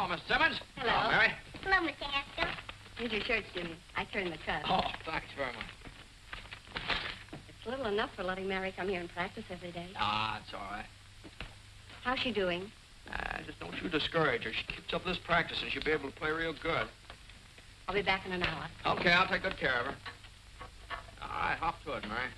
Hello, Miss Simmons. Hello. Hello, Mary. Hello, Mr. Haskell. Here's your shirts, Jimmy. I turned the cut. Oh, thanks very much. It's little enough for letting Mary come here and practice every day. Ah, it's all right. How's she doing? Just don't you discourage her. She keeps up this practice and she'll be able to play real good. I'll be back in an hour. Okay, I'll take good care of her. All right, hop to it, Mary.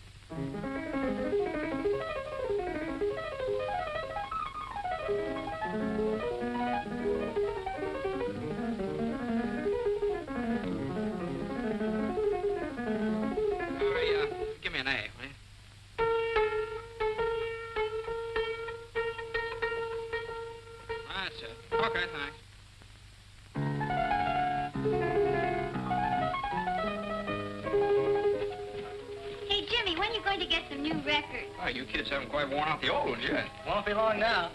Give me an A, will you? That's it. Okay, thanks. Hey, Jimmy, when are you going to get some new records? Oh, you kids haven't quite worn out the old ones yet. Won't be long now.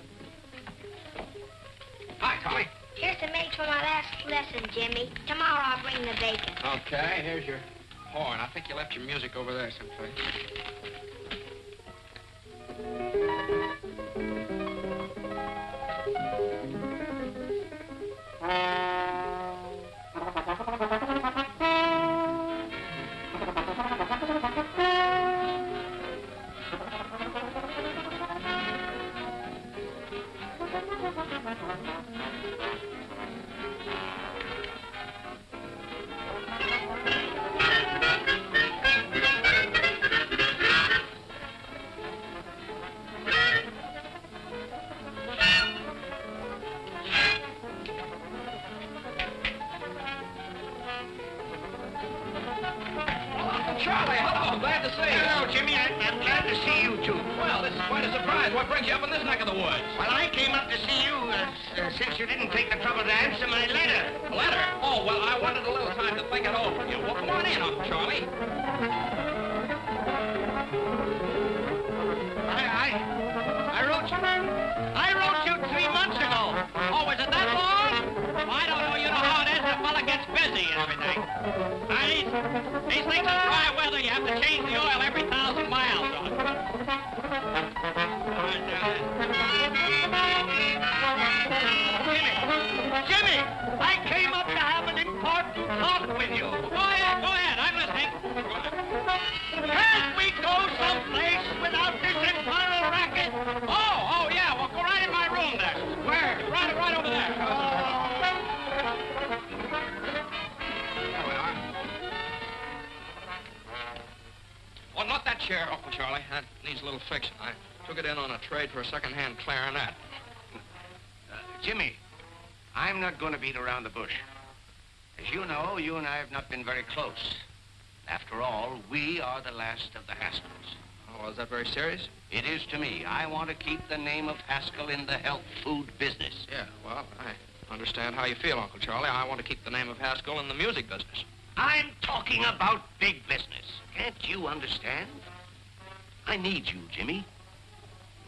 Hi, Tommy. Here's the mate for my last lesson, Jimmy. Tomorrow I'll bring the bacon. Okay, here's your horn. I think you left your music over there someplace. For a second-hand clarinet. Jimmy, I'm not going to beat around the bush. As you know, you and I have not been very close. After all, we are the last of the Haskells. Oh, is that very serious? It is to me. I want to keep the name of Haskell in the health food business. Yeah, well, I understand how you feel, Uncle Charlie. I want to keep the name of Haskell in the music business. I'm talking about big business. Can't you understand? I need you, Jimmy.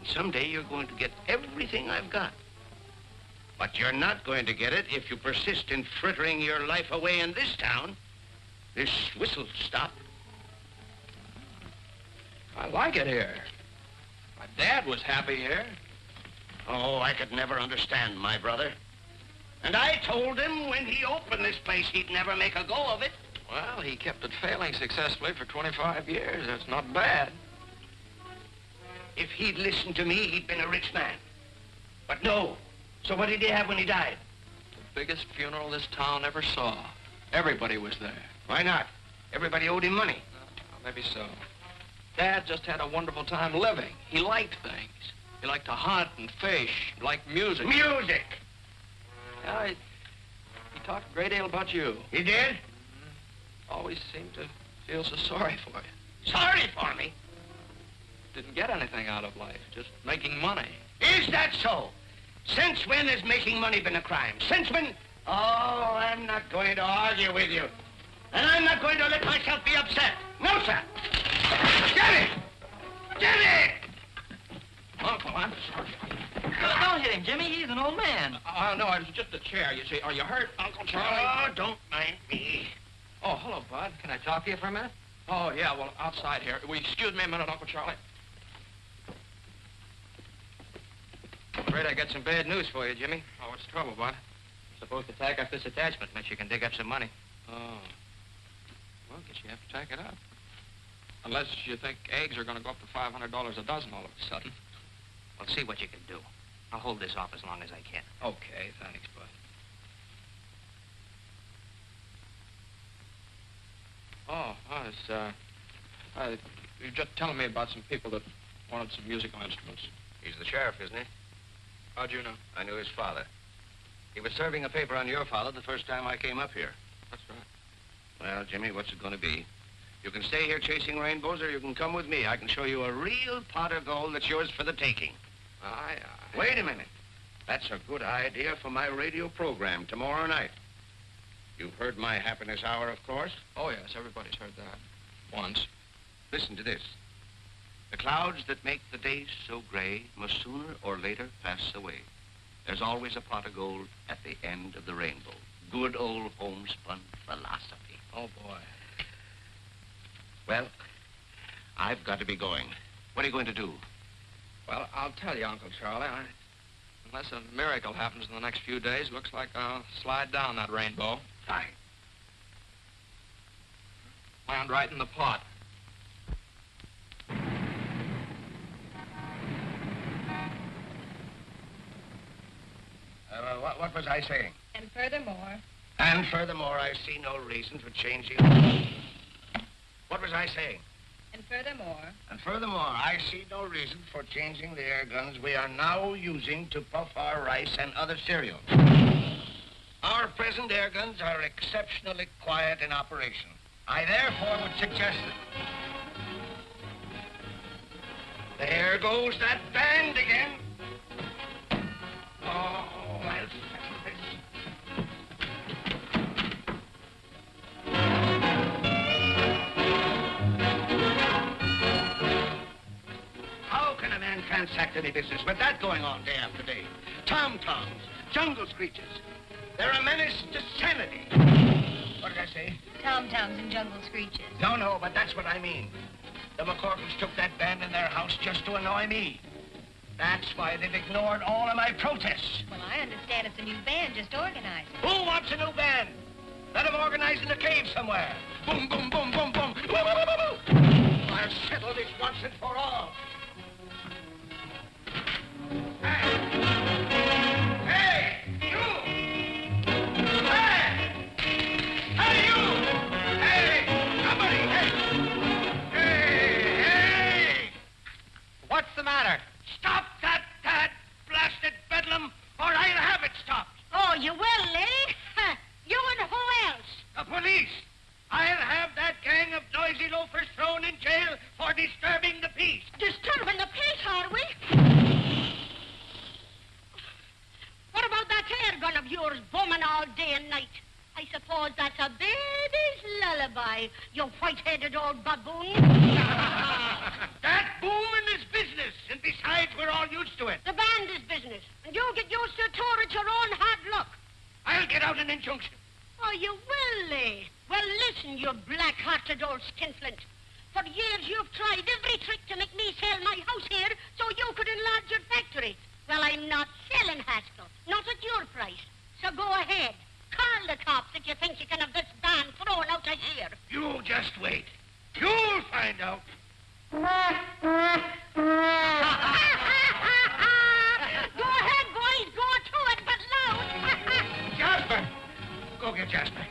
Someday you're going to get everything I've got. But you're not going to get it if you persist in frittering your life away in this town. This whistle stop. I like it here. My dad was happy here. Oh, I could never understand my brother. And I told him when he opened this place he'd never make a go of it. Well, he kept it failing successfully for 25 years. That's not bad. If he'd listened to me, he'd been a rich man. But no. So what did he have when he died? The biggest funeral this town ever saw. Everybody was there. Why not? Everybody owed him money. Maybe so. Dad just had a wonderful time living. He liked things. He liked to hunt and fish. He liked music. Music! Yeah, he talked a great deal about you. He did? Always seemed to feel so sorry for you. Sorry for me? Didn't get anything out of life, just making money. Is that so? Since when has making money been a crime? Since when? Oh, I'm not going to argue with you. And I'm not going to let myself be upset. No, sir. Jimmy! Jimmy! Uncle, I'm sorry. Don't hit him, Jimmy. He's an old man. No, it was just a chair, you see. Are you hurt, Uncle Charlie? Oh, don't mind me. Oh, hello, Bud. Can I talk to you for a minute? Oh, yeah, well, outside here. Will you excuse me a minute, Uncle Charlie? Afraid I got some bad news for you, Jimmy. Oh, what's the trouble, Bud? supposed to tack up this attachment unless you can dig up some money. Oh. Well, guess you have to tack it up. Unless you think eggs are going to go up to $500 a dozen all of a sudden. Well, see what you can do. I'll hold this off as long as I can. Okay, thanks, bud. You're just telling me about some people that wanted some musical instruments. He's the sheriff, isn't he? How'd you know? I knew his father. He was serving a paper on your father the first time I came up here. That's right. Well, Jimmy, what's it going to be? You can stay here chasing rainbows, or you can come with me. I can show you a real pot of gold that's yours for the taking. Wait a minute. That's a good idea for my radio program tomorrow night. You've heard my happiness hour, of course. Oh, yes, everybody's heard that. Once. Listen to this. The clouds that make the days so gray must sooner or later pass away. There's always a pot of gold at the end of the rainbow. Good old homespun philosophy. Oh, boy. Well, I've got to be going. What are you going to do? Well, I'll tell you, Uncle Charlie. Unless a miracle happens in the next few days, looks like I'll slide down that rainbow. Fine. Land right in the pot. What was I saying? And furthermore. And furthermore, I see no reason for changing... What was I saying? And furthermore. And furthermore, I see no reason for changing the air guns we are now using to puff our rice and other cereal. Our present air guns are exceptionally quiet in operation. I therefore would suggest that... There goes that band again. Oh, I'll settle this. How can a man transact any business with that going on day after day? Tom-toms, jungle screeches. They're a menace to sanity. What did I say? Tom-toms and jungle screeches. No, but that's what I mean. The McCorkles took that band in their house just to annoy me. That's why they've ignored all of my protests. Well, I understand it's a new band just organized. Who wants a new band? Let them organize in the cave somewhere. Boom, boom, boom, boom, boom. Woo, woo, woo, woo. I'll settle this once and for all. Hey, you! Hey! Hey, you! Hey, somebody! Hey! What's the matter? Stop that blasted bedlam, or I'll have it stopped. Oh, you will, lady? You and who else? The police. I'll have that gang of noisy loafers thrown in jail for disturbing the peace. Disturbing the peace, are we? What about that air gun of yours booming all day and night? I suppose that's a baby's lullaby, you white-headed old baboon. That booming is business, and besides, we're all used to it. The band is business, and you get used to it at your own hard luck. I'll get out an injunction. Oh, you will, eh? Well, listen, you black-hearted old skinflint. For years you've tried every trick to make me sell my house here so you could enlarge your factory. Well, I'm not selling Haskell, not at your price. So go ahead. Call the cops if you think you can have this band thrown out of here. You just wait. You'll find out. Go ahead, boys. Go to it, but loud. Jasper! Go get Jasper.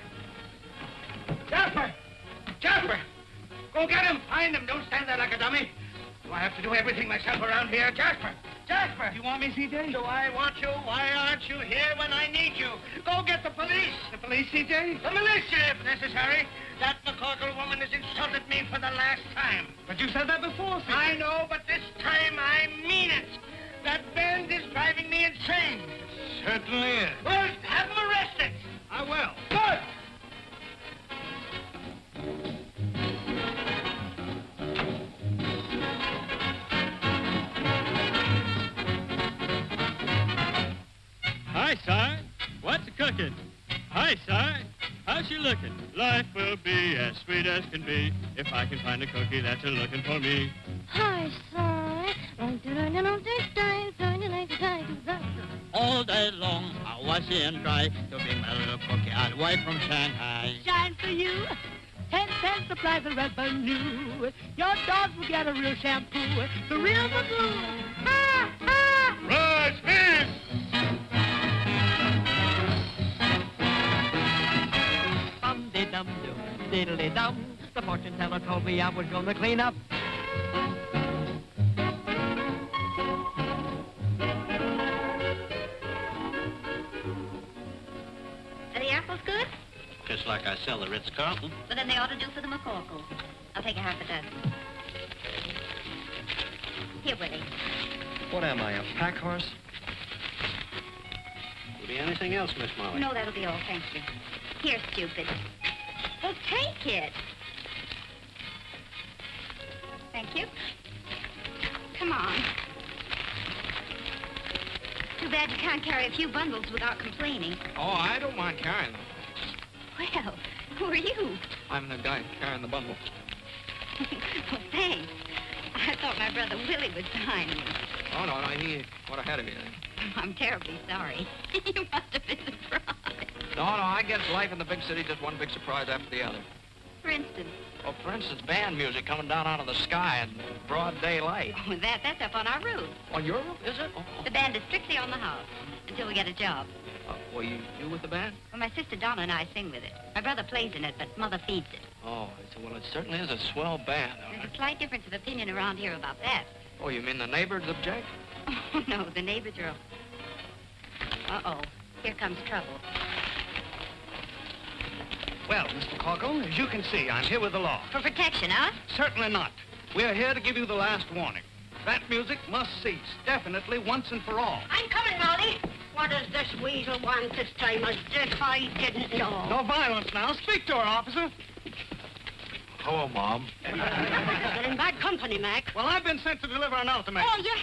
Jasper! Jasper! Go get him. Find him. Don't stand there like a dummy. Do I have to do everything myself around here? Jasper! Jasper! You want me, CJ? Do I want you? Why aren't you here when I need you? Go get the police. The police, CJ? The militia, if necessary. That McCorkle woman has insulted me for the last time. But you said that before, CJ. I know, but this time I mean it. That band is driving me insane. Certainly is. Well, have them arrested. I will. Good. Hi, Si. What's cooking? Hi, Si. How's you looking? Life will be as sweet as can be if I can find a cookie that's a-looking for me. Hi, Si. All day long, I wash and dry to bring my little cookie all the way from Shanghai. Shine for you. 10 cents supply the revenue. Your dog will get a real shampoo. The real Magoo. Ha, ha! Rise, man! Dum-de-dum-dum, diddle-de-dum. The fortune teller told me I was gonna clean up. Are the apples good? Just like I sell the Ritz-Carlton. Well, then they ought to do for the McCorkle. I'll take a half a dozen. Here, Willie. What am I, a pack horse? Will be anything else, Miss Molly? No, that'll be all, thank you. Here, stupid. Well, take it. Thank you. Come on. Too bad you can't carry a few bundles without complaining. Oh, I don't mind carrying them. Well, who are you? I'm the guy carrying the bundle. Well, thanks. I thought my brother Willie was behind me. Oh, no, he got ahead of me. I'm terribly sorry. You must have been surprised. No, I guess life in the big city just one big surprise after the other. For instance? Well, for instance, band music coming down out of the sky in broad daylight. Oh, that's up on our roof. On your roof, is it? Oh. The band is strictly on the house until we get a job. Well, you with the band? Well, my sister Donna and I sing with it. My brother plays in it, but Mother feeds it. Oh, well, it certainly is a swell band. There's a slight difference of opinion around here about that. Oh, you mean the neighbors object? Oh, no, the neighbors are... Uh-oh, here comes trouble. Well, Miss McCorkle, as you can see, I'm here with the law. For protection, huh? Certainly not. We're here to give you the last warning. That music must cease, definitely, once and for all. I'm coming, Molly. What does this weasel want this time? As if I didn't know. No violence now. Speak to her, officer. Hello, Mom. You're in bad company, Mac. Well, I've been sent to deliver an ultimatum. Oh, you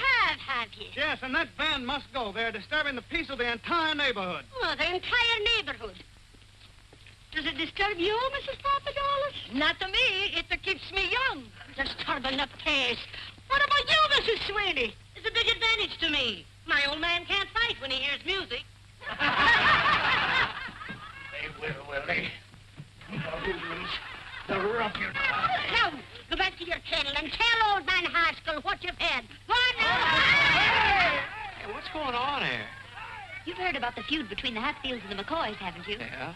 have you? Yes, and that van must go. They're disturbing the peace of the entire neighborhood. Oh, the entire neighborhood. Does it disturb you, Mrs. Papadopoulos? Not to me. It keeps me young. Disturbing the peace. What about you, Mrs. Sweeney? It's a big advantage to me. My old man can't fight when he hears music. They will, Willie. The ruffian. Now, go back to your kennel and tell old man Haskell what you've had. Go on now. Hey, what's going on here? You've heard about the feud between the Hatfields and the McCoys, haven't you? Yeah?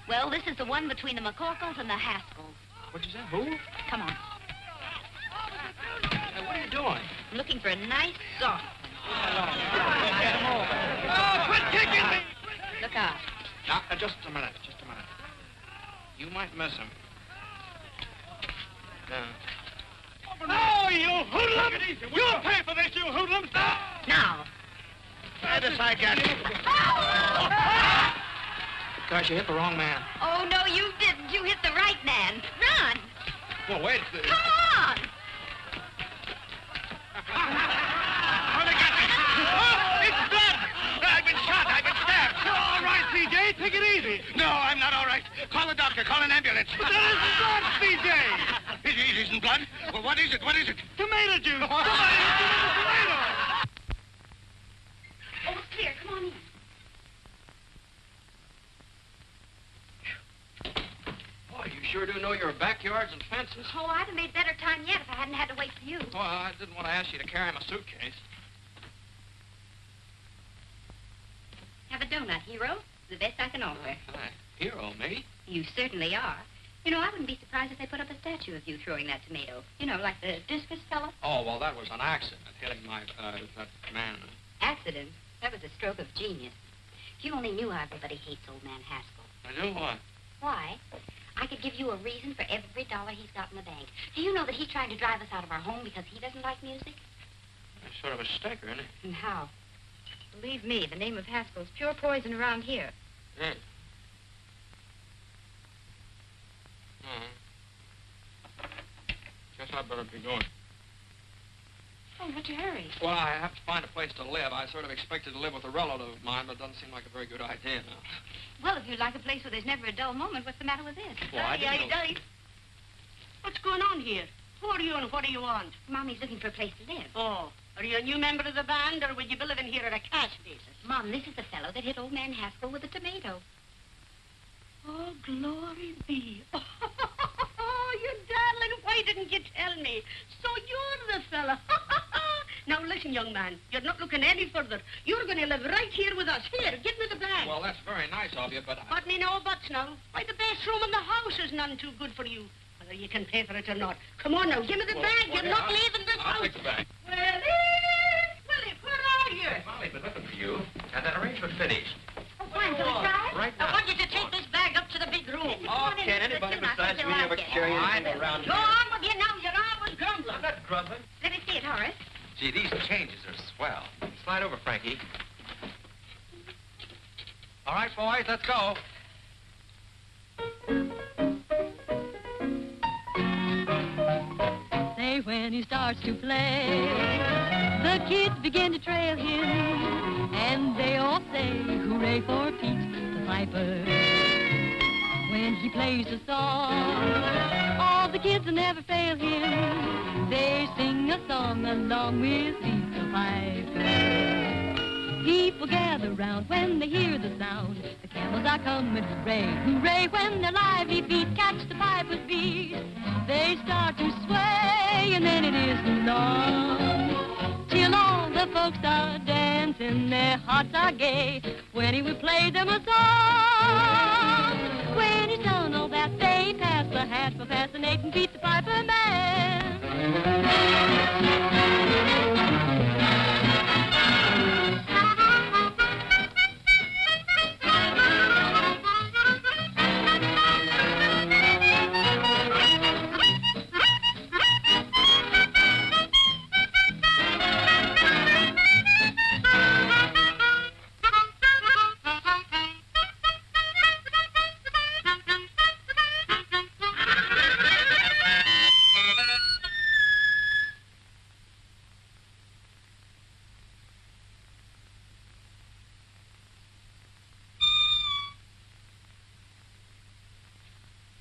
Well, this is the one between the McCorkles and the Haskells. What'd you say? Who? Come on. Hey, what are you doing? I'm looking for a nice, soft one. Oh, quit kicking me! Look out. Now, just a minute. You might miss him. Oh, you hoodlums! You'll pay for this, you hoodlums! Now. This I got. Gosh, you hit the wrong man. Oh, no, you didn't. You hit the right man. Run. Well, wait. Come on. It's blood! I've been shot. I've been stabbed. All right, C.J., take it easy. No, I'm not all right. Call a doctor. Call an ambulance. But that isn't blood, C.J. It isn't blood? Well, what is it? What is it? Tomato juice. Somebody give me the tomato. Oh, it's clear. Come on in. Boy, you sure do know your backyards and fences. Oh, I'd have made better time yet if I hadn't had to wait for you. Well, I didn't want to ask you to carry my suitcase. Have a donut, hero. The best I can offer. Hi. Hero, me? You certainly are. You know, I wouldn't be surprised if they put up a statue of you throwing that tomato. You know, like the discus fella. Oh, well, that was an accident, hitting my, that man. Accident? That was a stroke of genius. If you only knew how everybody hates old man Haskell. I do what? Why? I could give you a reason for every dollar he's got in the bank. Do you know that he tried to drive us out of our home because he doesn't like music? That's sort of a sticker, isn't it? And how? Believe me, the name of Haskell's pure poison around here. Yeah. Guess I'd better be going. Oh, what's your hurry? Well, I have to find a place to live. I sort of expected to live with a relative of mine, but it doesn't seem like a very good idea now. Well, if you'd like a place where there's never a dull moment, what's the matter with this? Well, I didn't know... What's going on here? Who are you and what do you want? Mommy's looking for a place to live. Oh, Are you a new member of the band, or will you be living here at a cash basis? Mom, this is the fellow that hit old man Haskell with a tomato. Oh, glory be. Oh, you darling, why didn't you tell me? So you're the fella. Now, listen, young man, you're not looking any further. You're going to live right here with us. Here, give me the bag. Well, that's very nice of you, but... But me no buts now. Why, the best room in the house is none too good for you. Whether you can pay for it or not. Come on now, give me the bag. You're not leaving this house. I'll take the bag. Willie, where are you? Molly's been looking for you. Had that arrangement finished. Oh, fine, can I try? Right I now. want you to take this bag up to the big room. Oh, can anybody besides me ever carry anything around Go here? on with you now. You're always grumbling. I'm not grumbling. Let me see it, Horace. Gee, these changes are swell. Slide over, Frankie. All right, boys, let's go. Say when he starts to play, the kids begin to trail him, and they all say, hooray for Pete the Piper. When he plays a song, all the kids will never fail him. They sing a song along with Pete the Piper. People gather round when they hear the sound. The camels are coming, hooray, hooray, when their lively feet catch the piper's beat. They start to sway, and then it isn't long till all the folks are dancing, their hearts are gay, when he would play them a song. When he's done all that, they pass the hat for fascinating Pete the Piper Man.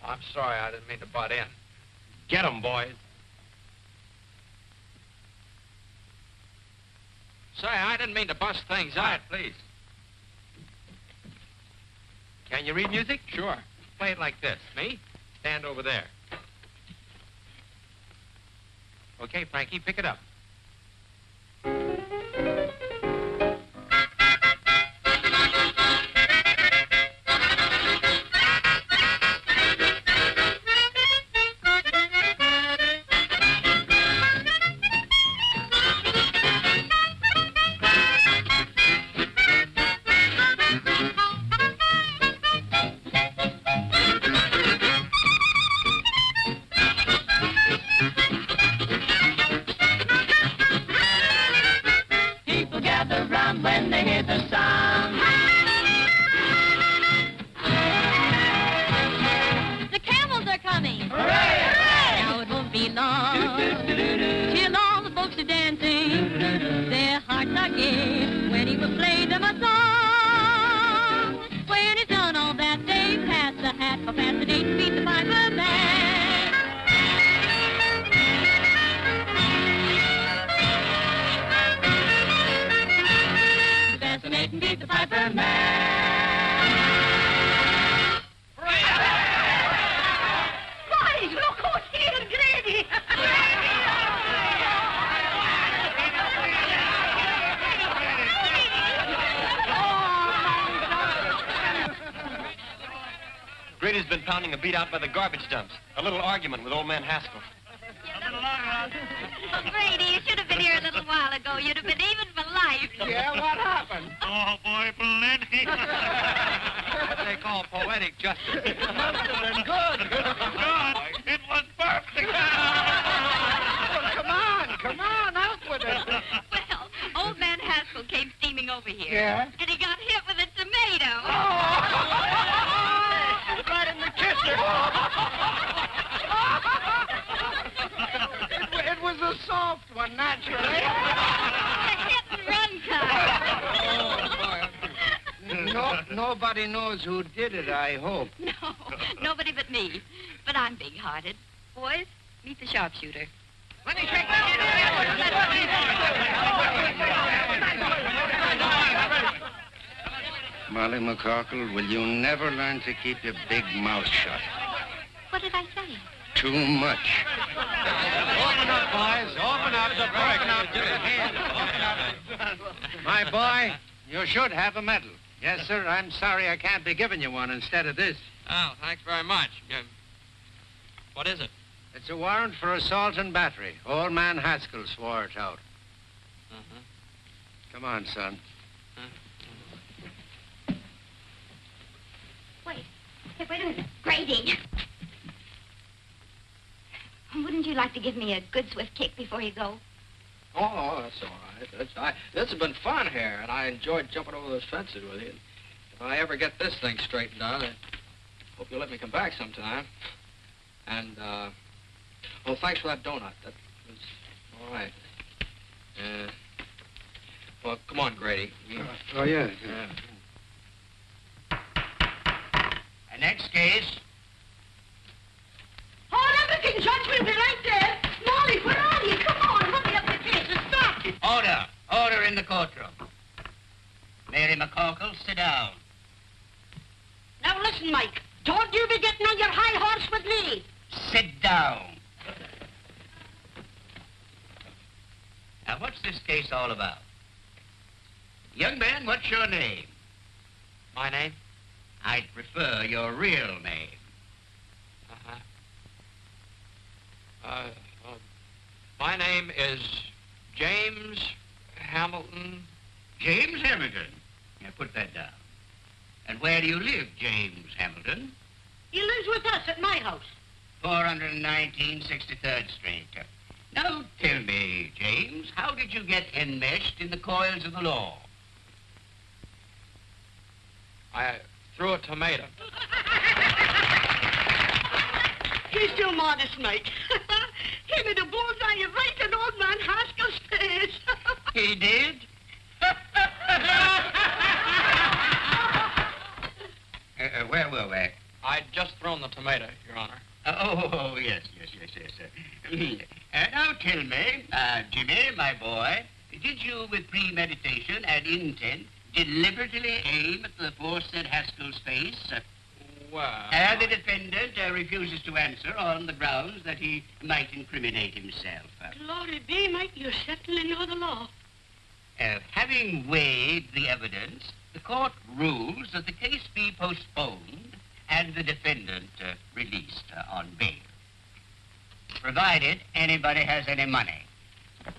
I'm sorry, I didn't mean to butt in. Get 'em, boys. Say, I didn't mean to bust things up. Quiet, please. Can you read music? Sure. Play it like this. Me? Stand over there. Okay, Frankie, pick it up. Grady's been pounding a beat out by the garbage dumps. A little argument with old man Haskell. Oh, Grady, you should have been here a little while ago. You'd have been even for life. Yeah, what happened? Oh, boy, plenty. What they call poetic justice. Must have been good. God, it was perfect. Well, come on, out with it. Well, old man Haskell came steaming over here. Yeah? And he got hit with a tomato. Right in the kisser. It was a soft one, naturally. A hit-and-run kind. No, nobody knows who did it, I hope. No, nobody but me. But I'm big-hearted. Boys, meet the sharpshooter. Molly McCorkle, will you never learn to keep your big mouth shut? What did I say? Too much. Open up, boys. Open up. Open up. My boy, you should have a medal. Yes, sir. I'm sorry I can't be giving you one instead of this. Oh, thanks very much. What is it? It's a warrant for assault and battery. Old man Haskell swore it out. Uh-huh. Come on, son. Wait. Hey, wait a minute. Grady. Wouldn't you like to give me a good swift kick before you go? Oh, that's all right. This has been fun here, and I enjoyed jumping over those fences with you. If I ever get this thing straightened out, I hope you'll let me come back sometime. And, well, thanks for that donut. That was all right. Well, come on, Grady. Oh, yeah. The next case. Hold everything, Judge. We'll be right there. Molly, where are you? Come on, hurry up the case and start it. Order. Order in the courtroom. Mary McCorkle, sit down. Now listen, Mike. Don't you be getting on your high horse with me. Sit down. Now, what's this case all about? Young man, what's your name? My name? I'd prefer your real name. My name is James Hamilton. James Hamilton. Now, put that down. And where do you live, James Hamilton? He lives with us at my house. 419 63rd Street. Now, tell me, James, how did you get enmeshed in the coils of the law? I threw a tomato. He's still modest, Mike. He made a bullseye right in old man Haskell's face. He did? Where were we? I'd just thrown the tomato, Your Honor. Yes. Now tell me, Jimmy, my boy, did you, with premeditation and intent, deliberately aim at the aforesaid Haskell's face? Well... And the defendant refuses to answer on the grounds that he might incriminate himself. Glory be, Mike, you certainly know the law. Having weighed the evidence, the court rules that the case be postponed and the defendant released on bail, provided anybody has any money.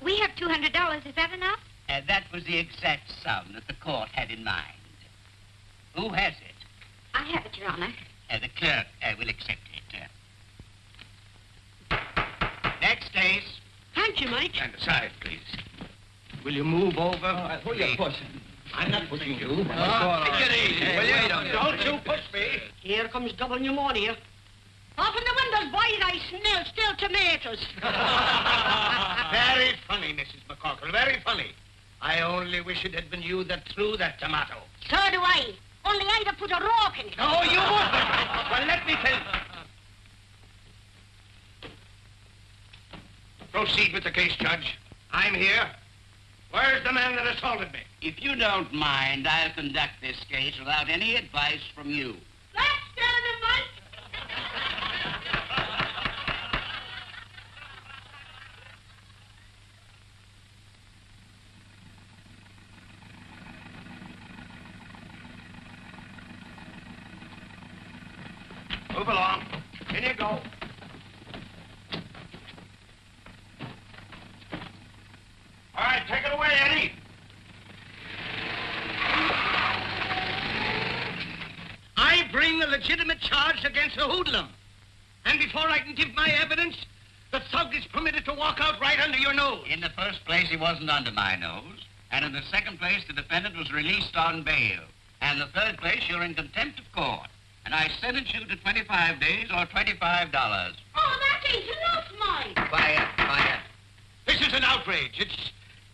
We have $200. Is that enough? That was the exact sum that the court had in mind. Who has it? I have it, Your Honor. The clerk will accept it. Next case. Thank you, Mike. Stand aside, please. Will you move over? Who you pushing? I'm not pushing you. Take it easy, will you? Don't you push me. Here comes double pneumonia. Open the windows, boys. I smell still tomatoes. Very funny, Mrs. McCorkle, very funny. I only wish it had been you that threw that tomato. So do I. Only I'd have put a rock in it. No, you wouldn't. Well, let me tell you. Proceed with the case, Judge. I'm here. Where's the man that assaulted me? If you don't mind, I'll conduct this case without any advice from you. That's standing, Mike. Move along. In you go. All right, take it away, Eddie. I bring a legitimate charge against a hoodlum. And before I can give my evidence, the thug is permitted to walk out right under your nose. In the first place, he wasn't under my nose. And in the second place, the defendant was released on bail. And in the third place, you're in contempt of court. And I sentence you to 25 days or $25. Oh, that ain't enough, Mike. Quiet. This is an outrage.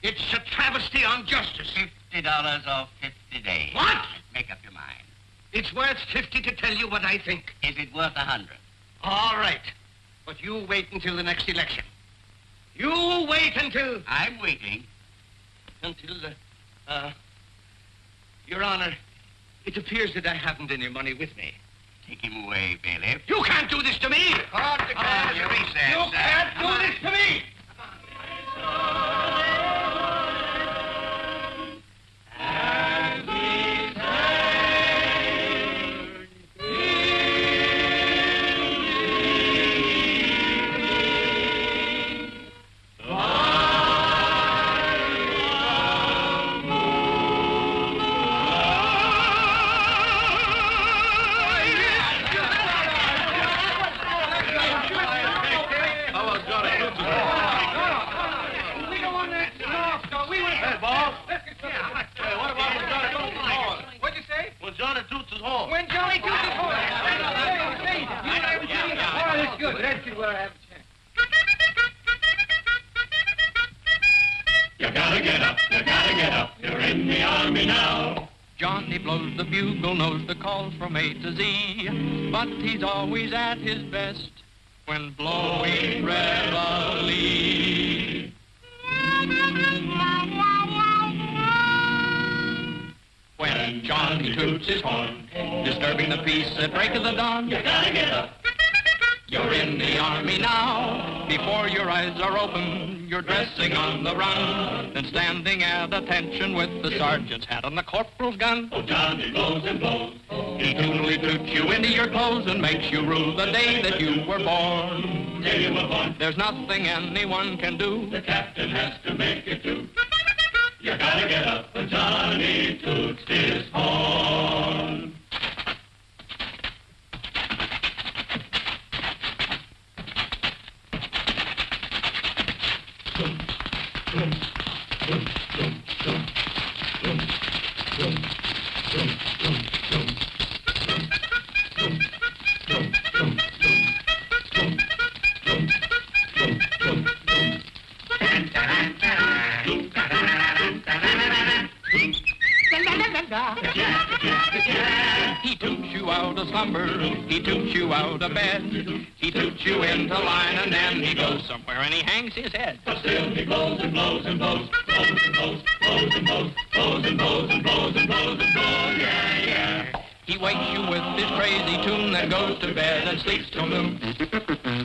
It's a travesty on justice. $50 or 50 days. What? Make up your mind. It's worth 50 to tell you what I think. Is it worth 100? All right. But you wait until the next election. You wait until... I'm waiting. Until, Your Honor, it appears that I haven't any money with me. Take him away, bailiff. You can't do this to me! Call the cash. You can't do this to me! From A to Z, but he's always at his best when blowing reveille. When Johnny toots his horn, disturbing the peace at break of the dawn, you gotta get up. You're in the army now. Before your eyes are open, you're dressing on the run, then standing at attention with the sergeant's hat on the corporal's gun. Oh, Johnny blows and blows. He tunily toots you into your clothes and makes you rue the day that you were born. Day you were born. There's nothing anyone can do. The captain has to make it do. You gotta get up when Johnny toots his horn. He toots you out of slumber, he toots you out of bed, he toots you into line and then he goes somewhere and he hangs his head. But still he blows and blows and blows, blows and blows, blows and blows, blows and blows and blows and blows and blows, yeah, yeah. He wakes you with his crazy tune, then goes to bed and sleeps till noon.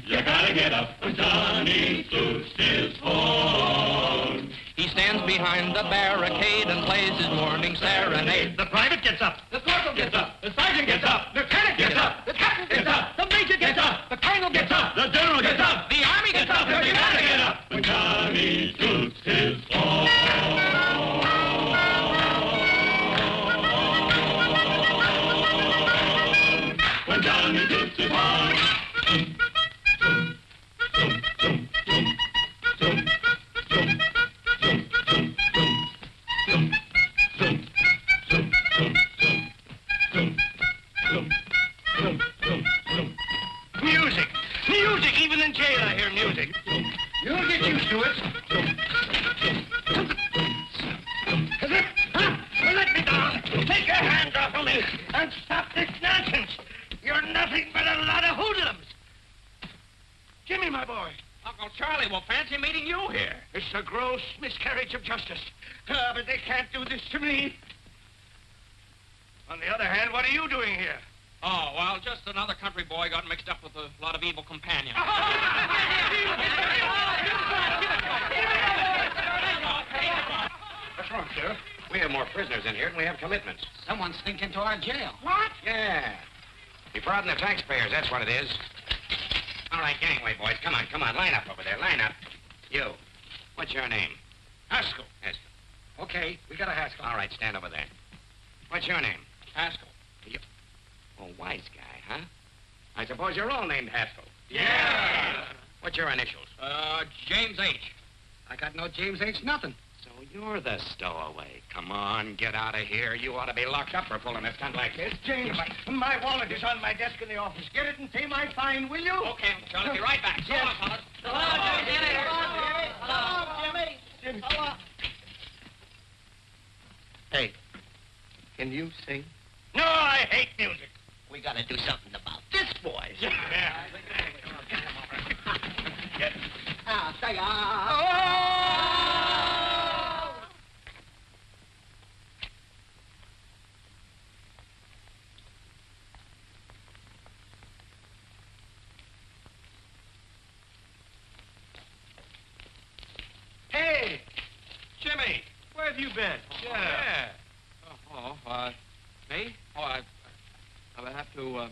You gotta get up when Johnny toots his horn. He stands behind the barricade and plays his morning serenade. The private gets up. The corporal gets up. The sergeant gets up. The lieutenant gets up. The captain gets up. The major gets up. The colonel gets up. The general gets up. The army gets up. You gotta get up when Johnny toots his horn. When Johnny toots his horn. Music! Music! Even in jail I hear music. You'll get used to it. Let me down. Take your hands off of me and stop this nonsense. You're nothing but a lot of hoodlums. Jimmy, my boy. Uncle Charlie will fancy meeting you here. It's a gross miscarriage of justice. But they can't do this to me. On the other hand, what are you doing here? Oh, well, just another country boy got mixed up with a lot of evil companions. What's wrong, sir? We have more prisoners in here than we have commitments. Someone sneaked into our jail. What? Yeah. Defrauding the taxpayers, that's what it is. All right, gangway, boys. Come on, come on. Line up over there. Line up. You. What's your name? Haskell. Haskell. Okay, we got a Haskell. All right, stand over there. What's your name? Haskell. You... Oh, wise guy, huh? I suppose you're all named Haskell. Yeah. What's your initials? James H. I got no James H. nothing. So you're the stowaway. Come on, get out of here. You ought to be locked up for pulling a stunt like this. James, my wallet is on my desk in the office. Get it and pay my fine, will you? Okay, Uncle Charlie, be right back. So long, fellas. Hello, Jimmy. Hello, Jimmy. Hello. Hey, can you sing? No, I hate music. We got to do something about this, boys. Yeah. Say, have you been? Yeah. Me? Oh, I have to,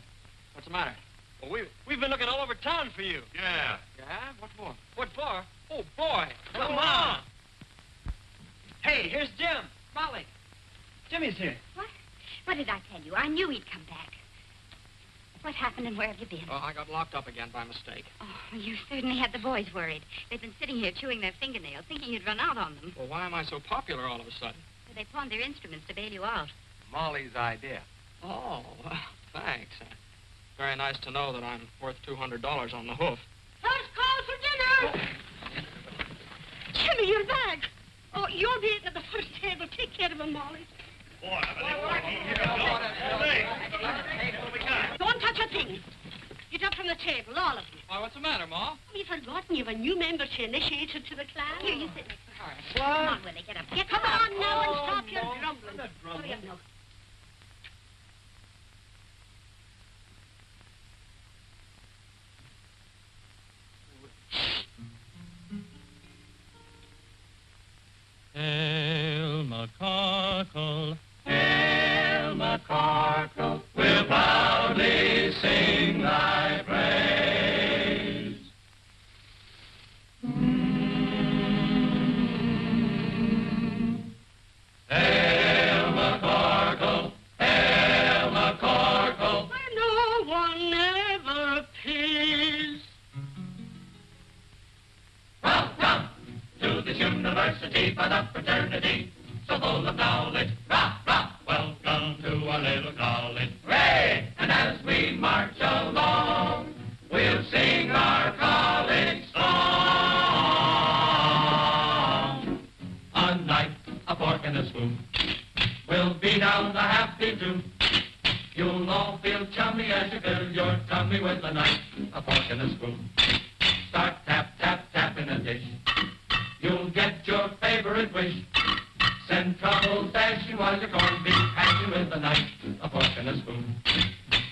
what's the matter? Well, we've been looking all over town for you. Yeah. Yeah? What for? What for? Oh, boy. Come on. Hey, here's Jim. Molly. Jimmy's here. What? What did I tell you? I knew he'd come back. What happened and where have you been? Oh, I got locked up again by mistake. Oh, you certainly had the boys worried. They've been sitting here chewing their fingernails, thinking you'd run out on them. Well, why am I so popular all of a sudden? They pawned their instruments to bail you out. Molly's idea. Oh, well, thanks. Very nice to know that I'm worth $200 on the hoof. First call for dinner! Jimmy, you're back. Oh, you'll be eating at the first table. Take care of him, Molly. Don't touch a thing. Get up from the table, all of you. Why, what's the matter, Ma? We've forgotten you've a new member to initiate her to the class. Here, you sit next to Horace. What? Come on, Willie, get up. Come on now and stop your grumbling. I'm not grumbling. Hurry up now. Hail McCorkle, hail McCorkle, we'll proudly sing thy praise. Hail McCorkle, hail McCorkle, Where no one ever appears. Welcome to this university for the fraternity, so full of knowledge. Rah, rah, welcome to our little college. Hooray! And as we march along, we'll sing our college song. A knife, a fork, and a spoon. We'll be down the happy tune. You'll all feel chummy as you fill your tummy with a knife, a fork, and a spoon. Start tap, tap, tap in a dish. You'll get your favorite wish. Send trouble dashing while your corned beef hashing with a knife, a fork, and a spoon.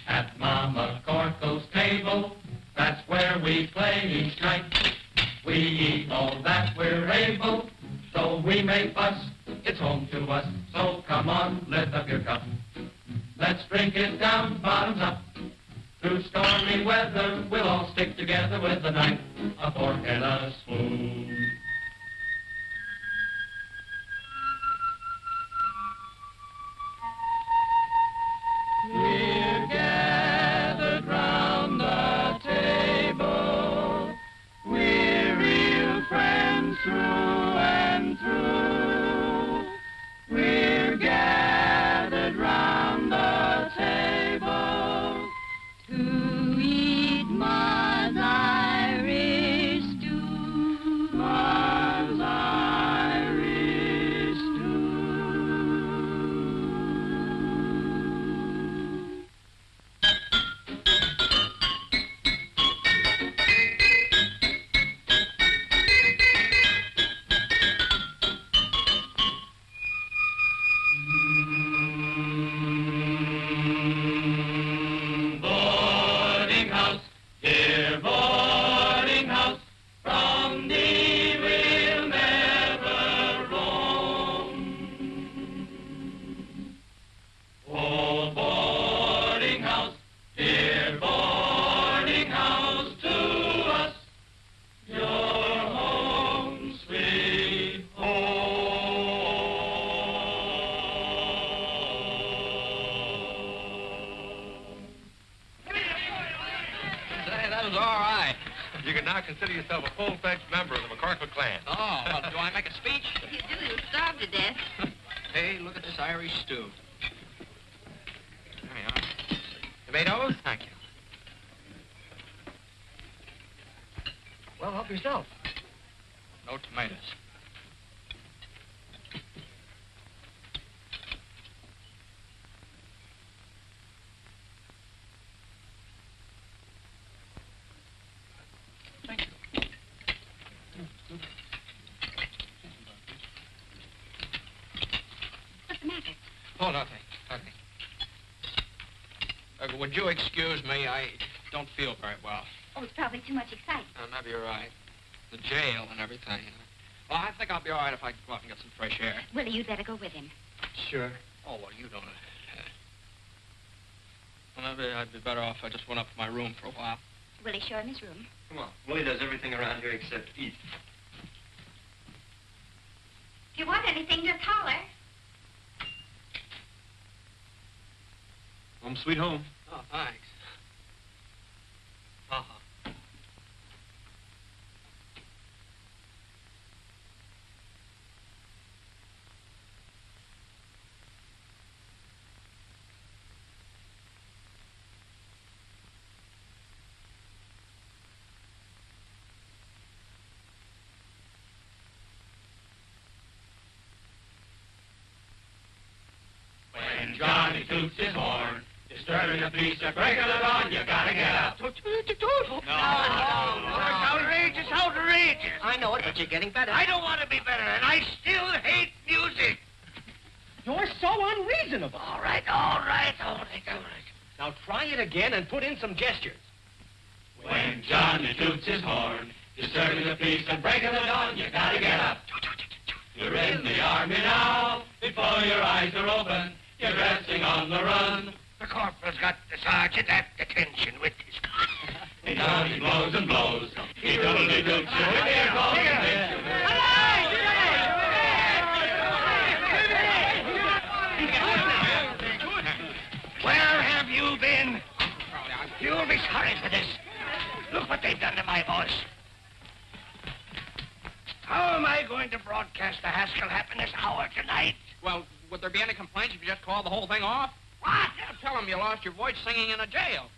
At Mama Corkle's table, that's where we play each night. We eat all that we're able, so we may fuss. It's home to us, so come on, lift up your cup. Let's drink it down, bottoms up. Through stormy weather, we'll all stick together with a knife, a fork, and a spoon. We're gathered round the table. We're real friends through and through. We're gathered round the table to eat Ma's Irish stew. Ma's Irish stew. Boarding house, dear boarding house, from thee we'll never roam. Oh, boarding house, dear boarding house, to us your home, sweet home. Say, that was all right. You can now consider yourself a full-fledged member of the McCorkle clan. Oh, well, do I make a speech? If you do, you'll starve to death. Hey, look at this Irish stew. There you are. Tomatoes? Thank you. Well, help yourself. No tomatoes. Thank you. What's the matter? Oh, nothing. Nothing. Would you excuse me? I don't feel very well. Oh, it's probably too much excitement. Maybe you're right. The jail and everything. Well, I think I'll be all right if I go out and get some fresh air. Willie, you'd better go with him. Sure. Oh, well, you don't. Well, maybe I'd be better off if I just went up to my room for a while. Willie, show him his room. Come on. Willie does everything around here except eat. If you want anything, just holler. Home sweet home. Oh, thanks. Uh-huh. When Johnny toots his horn, disturbing the peace, a break of the dawn, you gotta get up. No. It's outrageous, outrageous. I know it, but you're getting better. I don't want to be better, and I still hate music. You're so unreasonable. All right. Now try it again and put in some gestures. When Johnny toots his horn, disturbing the peace, a break of the dawn, you gotta get up. You're in the army now, before your eyes are open, you're dressing on the run. The corporal's got the sergeant at detention with his gun. And down he blows and blows. He doodly-doots you with ear calls and makes you Where have you been? You'll be sorry for this. Look what they've done to my voice. How am I going to broadcast the Haskell Happiness Hour tonight? Well, would there be any complaints if you just called the whole thing off? What? Yeah, tell them you lost your voice singing in a jail.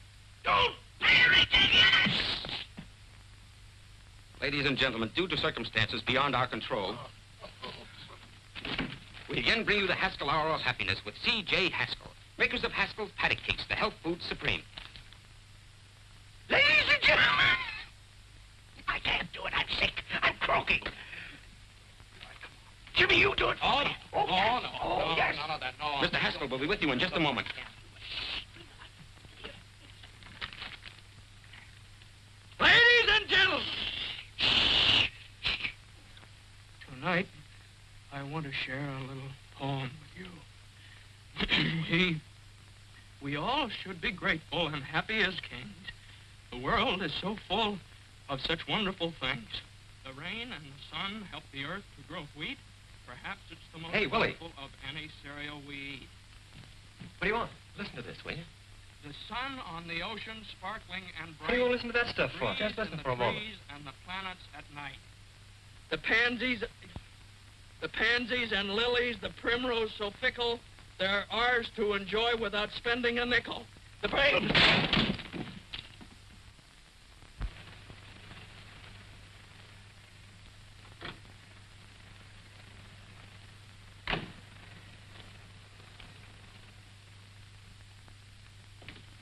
Don't say ridiculous! Ladies and gentlemen, due to circumstances beyond our control, we again bring you the Haskell Hour of Happiness with C.J. Haskell, makers of Haskell's Paddock Cakes, the health food supreme. Ladies and gentlemen, I can't do it. I'm sick. I'm croaking. Jimmy, you do it for me. No, yes. none of that, no. Mr. Haskell will be with you in just a moment. Ladies and gentlemen. Tonight, I want to share a little poem with you. We all should be grateful and happy as kings. The world is so full of such wonderful things. The rain and the sun help the earth to grow wheat. Perhaps it's the most Hey, Willie. wonderful of any cereal we eat. What do you want? Listen to this, will you? The sun on the ocean sparkling and bright. What do you want to listen to that stuff for? Breeze Just listen in the for a moment. trees and the planets at night. The pansies and lilies, the primrose so fickle, they're ours to enjoy without spending a nickel. The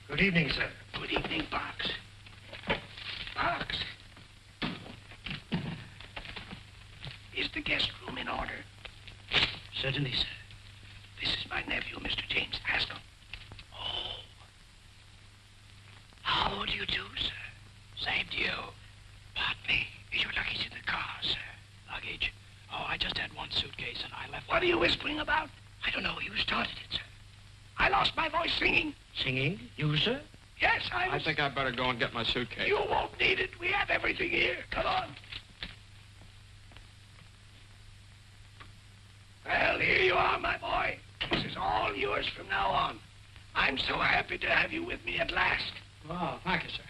Good evening, sir. Good evening, Backus. Backus. Is the guest room in order? Certainly, sir. This is my nephew, Mr. James Haskell. Oh. How do you do, sir? Same to you. Pardon me. Is your luggage in the car, sir? Luggage? Oh, I just had one suitcase and I left... What are you whispering about? I don't know. You started it, sir. I lost my voice singing. Singing? You, sir? Yes, I think I'd better go and get my suitcase. You won't need it. We have everything here. Come on. Well, here you are, my boy. This is all yours from now on. I'm so happy to have you with me at last. Oh, thank you, sir.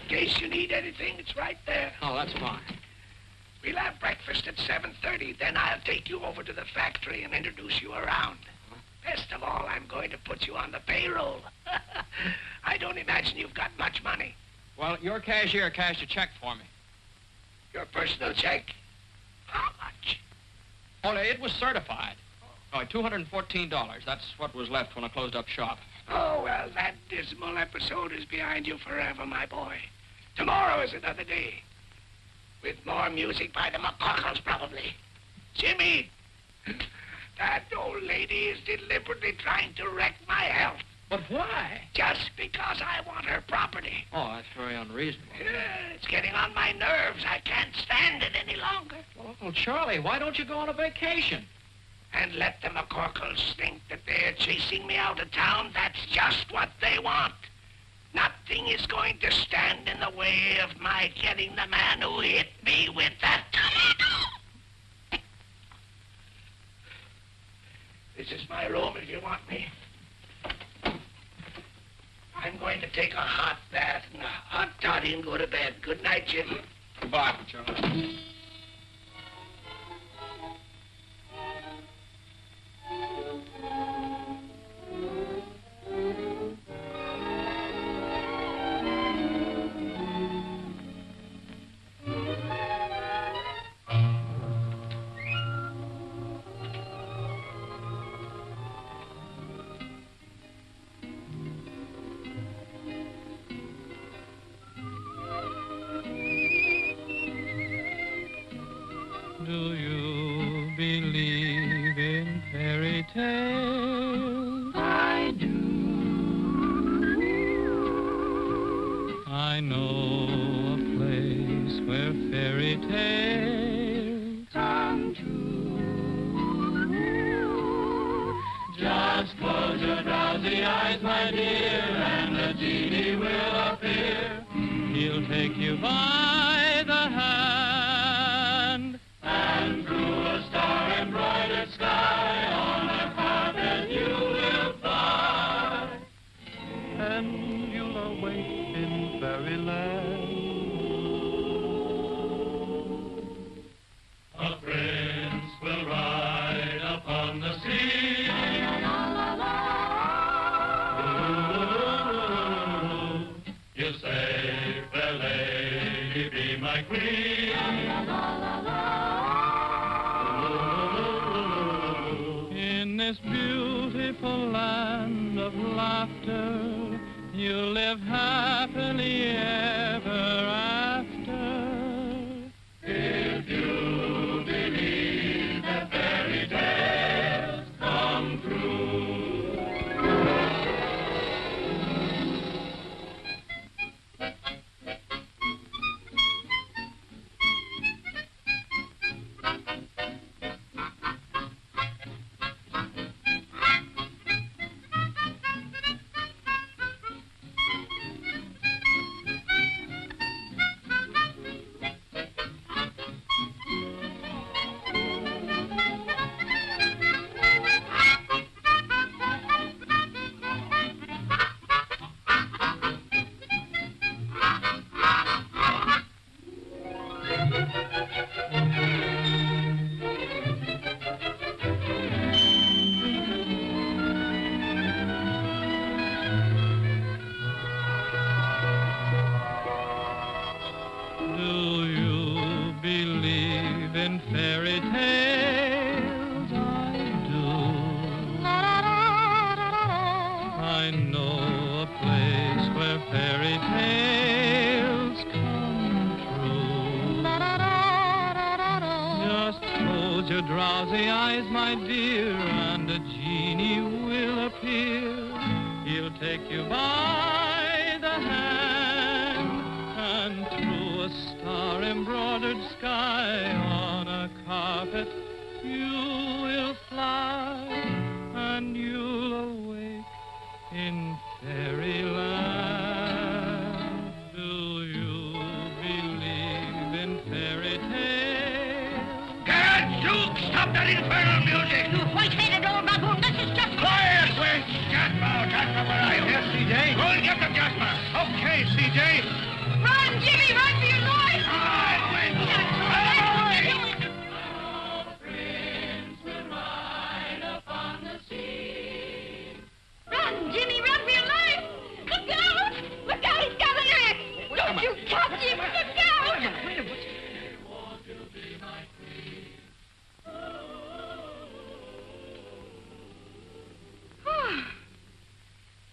In case you need anything, it's right there. Oh, that's fine. We'll have breakfast at 7:30. Then I'll take you over to the factory and introduce you around. Best of all, I'm going to put you on the payroll. I don't imagine you've got much money. Well, your cashier cashed a check for me. Your personal check? How much? Oh, it was certified. Oh, $214. That's what was left when I closed up shop. Oh, well, that dismal episode is behind you forever, my boy. Tomorrow is another day. With more music by the McCorkles, probably. Jimmy, that old lady is deliberately trying to wreck my health. But why? Just because I want her property. Oh, that's very unreasonable. It's getting on my nerves. I can't stand it any longer. Well, Uncle Charlie, why don't you go on a vacation? And let the McCorkles think that they're chasing me out of town. That's just what they want. Nothing is going to stand in the way of my getting the man who hit me with that tomato. This is my room if you want me. I'm going to take a hot bath and a hot toddy and go to bed. Good night, Jim. Goodbye, Uncle Charlie. Do you believe in fairy tales? I do. I know a place where fairy tales come true. Just close your drowsy eyes, my dear, and the genie will appear. He'll take you by the hand, and through a star-embroidered sky on a carpet you will fly, and you'll awake in fairyland. A prince will ride upon the sea. He'll say, fair lady, be my queen. In this beautiful land of laughter, you'll live happily ever after. If you believe that fairy tales come true.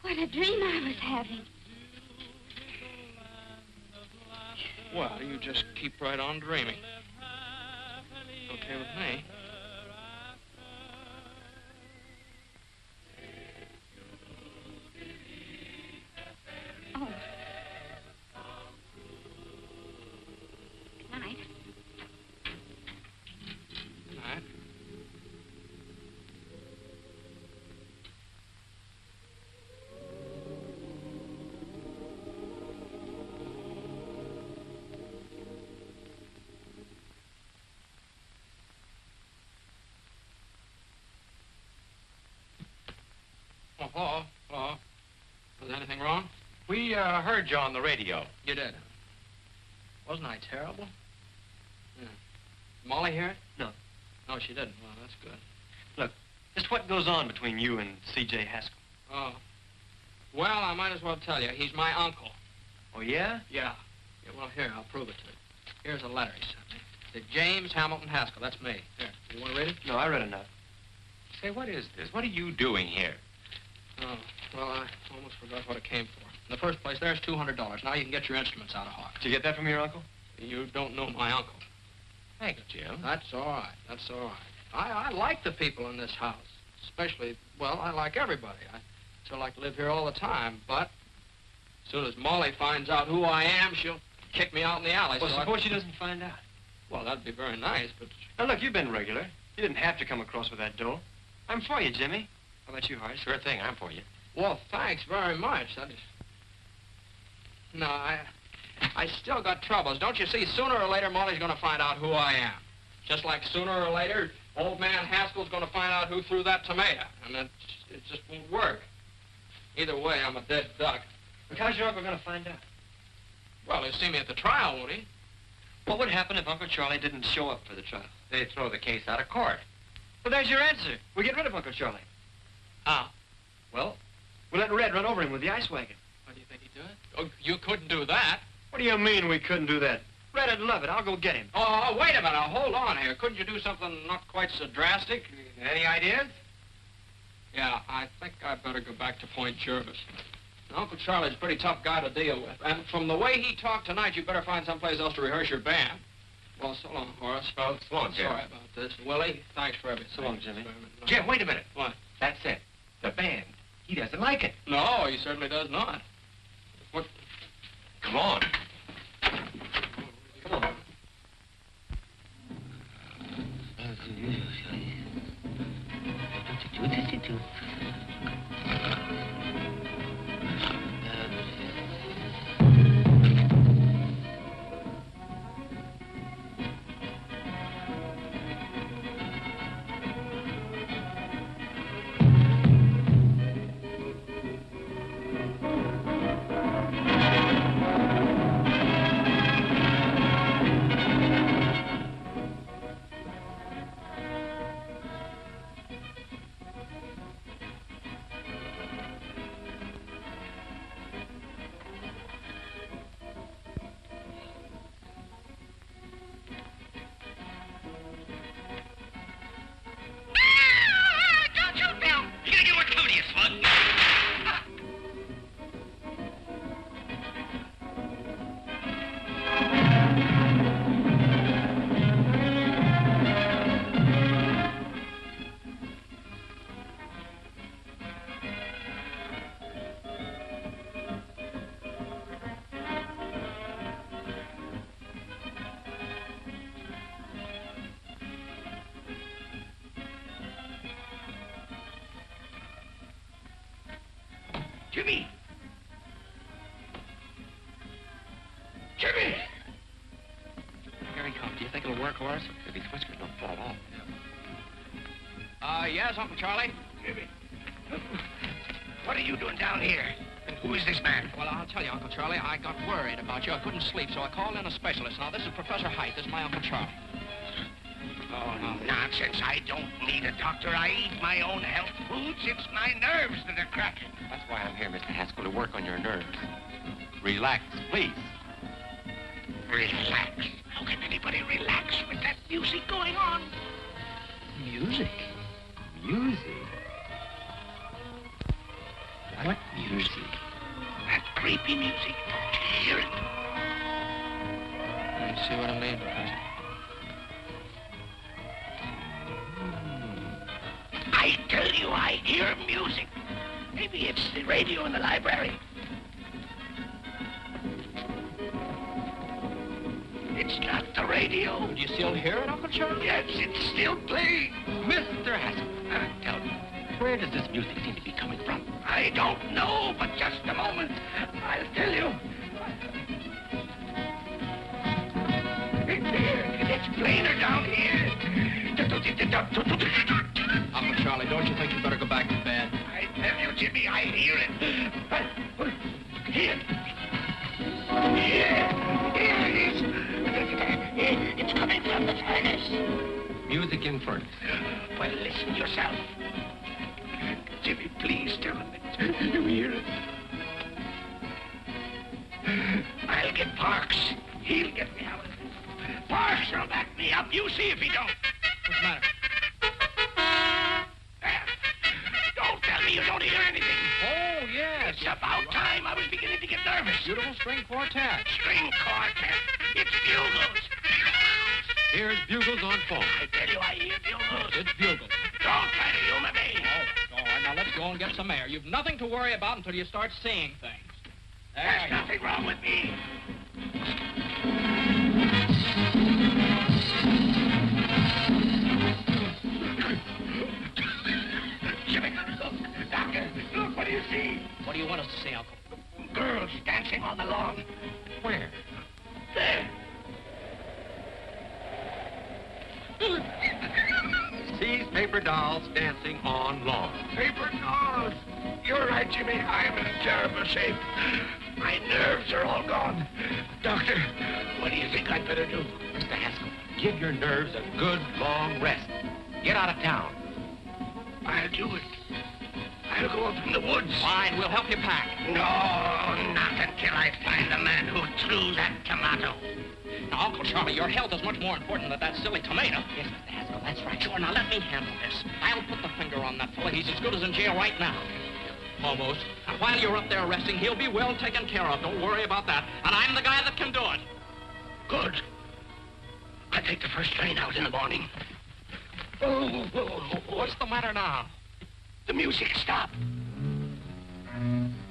What a dream I was having. Well, you just keep right on dreaming. Okay with me. hello. Hello. Was there anything wrong? We heard you on the radio. You did. Wasn't I terrible? Yeah. Molly hear it? No. No, she didn't. Well, that's good. Look, just what goes on between you and C.J. Haskell? Oh. Well, I might as well tell you. He's my uncle. Oh, yeah? Yeah. Yeah, well, here, I'll prove it to you. Here's a letter he sent me. To James Hamilton Haskell. That's me. Here, you want to read it? No, I read enough. Say, what is this? What are you doing here? Oh, well, I almost forgot what it came for. In the first place, there's $200. Now you can get your instruments out of Hawk. Did you get that from your uncle? You don't know my uncle. Thanks, Jim. That's all right. That's all right. I like the people in this house. Especially, well, I like everybody. I still like to live here all the time, but as soon as Molly finds out who I am, she'll kick me out in the alley. Well, so suppose she doesn't find out. Well, that'd be very nice, but... Now, look, you've been regular. You didn't have to come across with that dough. I'm for you, Jimmy. How about you, Horace? Sure thing, I'm for you. Well, thanks very much. That is... No, I still got troubles. Don't you see, sooner or later, Molly's going to find out who I am. Just like sooner or later, old man Haskell's going to find out who threw that tomato. And it just won't work. Either way, I'm a dead duck. But how's your uncle going to find out? Well, he'll see me at the trial, won't he? What would happen if Uncle Charlie didn't show up for the trial? They'd throw the case out of court. Well, there's your answer. We get rid of Uncle Charlie. How? Well, we'll let Red run over him with the ice wagon. What do you think he'd do it? Oh, you couldn't do that. What do you mean we couldn't do that? Red'd love it. I'll go get him. Oh, wait a minute. Now, hold on here. Couldn't you do something not quite so drastic? Any ideas? Yeah, I think I'd better go back to Point Jervis. Now, Uncle Charlie's a pretty tough guy to deal with. And from the way he talked tonight, you better find someplace else to rehearse your band. Well, so long, Horace. Well, so long, Jim. Sorry about this. Willie, thanks for everything. So long, Jimmy. Jim, wait a minute. What? That's it. The band. He doesn't like it. No, he certainly does not. What? Come on. Come on. Jimmy! Jimmy! Here he comes. Do you think it'll work, Horace? If his whiskers don't fall off. Yes, Uncle Charlie? Jimmy. What are you doing down here? And who is this man? Well, I'll tell you, Uncle Charlie, I got worried about you. I couldn't sleep, so I called in a specialist. Now, this is Professor Heidt. This is my Uncle Charlie. Oh, no. Nonsense. I don't need a doctor. I eat my own health foods. It's my nerves that are cracking. That's why I'm here, Mr. Haskell, to work on your nerves. Relax, please. Relax? How can anybody relax with that music going on? Music? Music? What music? That creepy music. Don't you hear it? You see what I mean, Professor? I tell you, I hear music. Maybe it's the radio in the library. It's not the radio. Do you still hear it, Uncle Charlie? Yes, it's still playing. Mr. Haskell, tell me, where does this music seem to be coming from? I don't know, but just a moment. I'll tell you. It's here. It's plainer down here. Uncle Charlie, don't you think you better go back to bed? I tell you, Jimmy, Music in front. Well, listen yourself. Jimmy, please tell him it. You hear it? I'll get Parks. He'll get me out of it. Parks will back me up. You see if he don't. What's the matter? Don't tell me you don't hear anything. Oh, yes. It's about time. I was beginning to get nervous. Beautiful string quartet. String quartet. It's bugles. Here's bugles on phone. I tell you, I hear bugles. It's bugles. Don't try to humor me. Oh, all right, now let's go and get some air. You've nothing to worry about until you start seeing things. There's nothing wrong with me. Jimmy, look. Doctor, look, what do you see? What do you want us to see, Uncle? Girls dancing on the lawn. Where? There. Sees paper dolls dancing on lawn. Paper dolls. You're right, Jimmy. I'm in terrible shape. My nerves are all gone. Doctor, what do you think I'd better do? Mr. Haskell, give your nerves a good long rest. Get out of town. I'll do it. I'll go up in the woods. Fine, we'll help you pack. No, not until I find the man who threw that tomato. Now, Uncle Charlie, your health is much more important than that silly tomato. Yes, Mr. Haskell, that's right. Sure, now let me handle this. I'll put the finger on that fella. He's as good as in jail right now. Almost. And while you're up there resting, he'll be well taken care of. Don't worry about that. And I'm the guy that can do it. Good. I take the first train out in the morning. Oh, what's the matter now? The music stopped.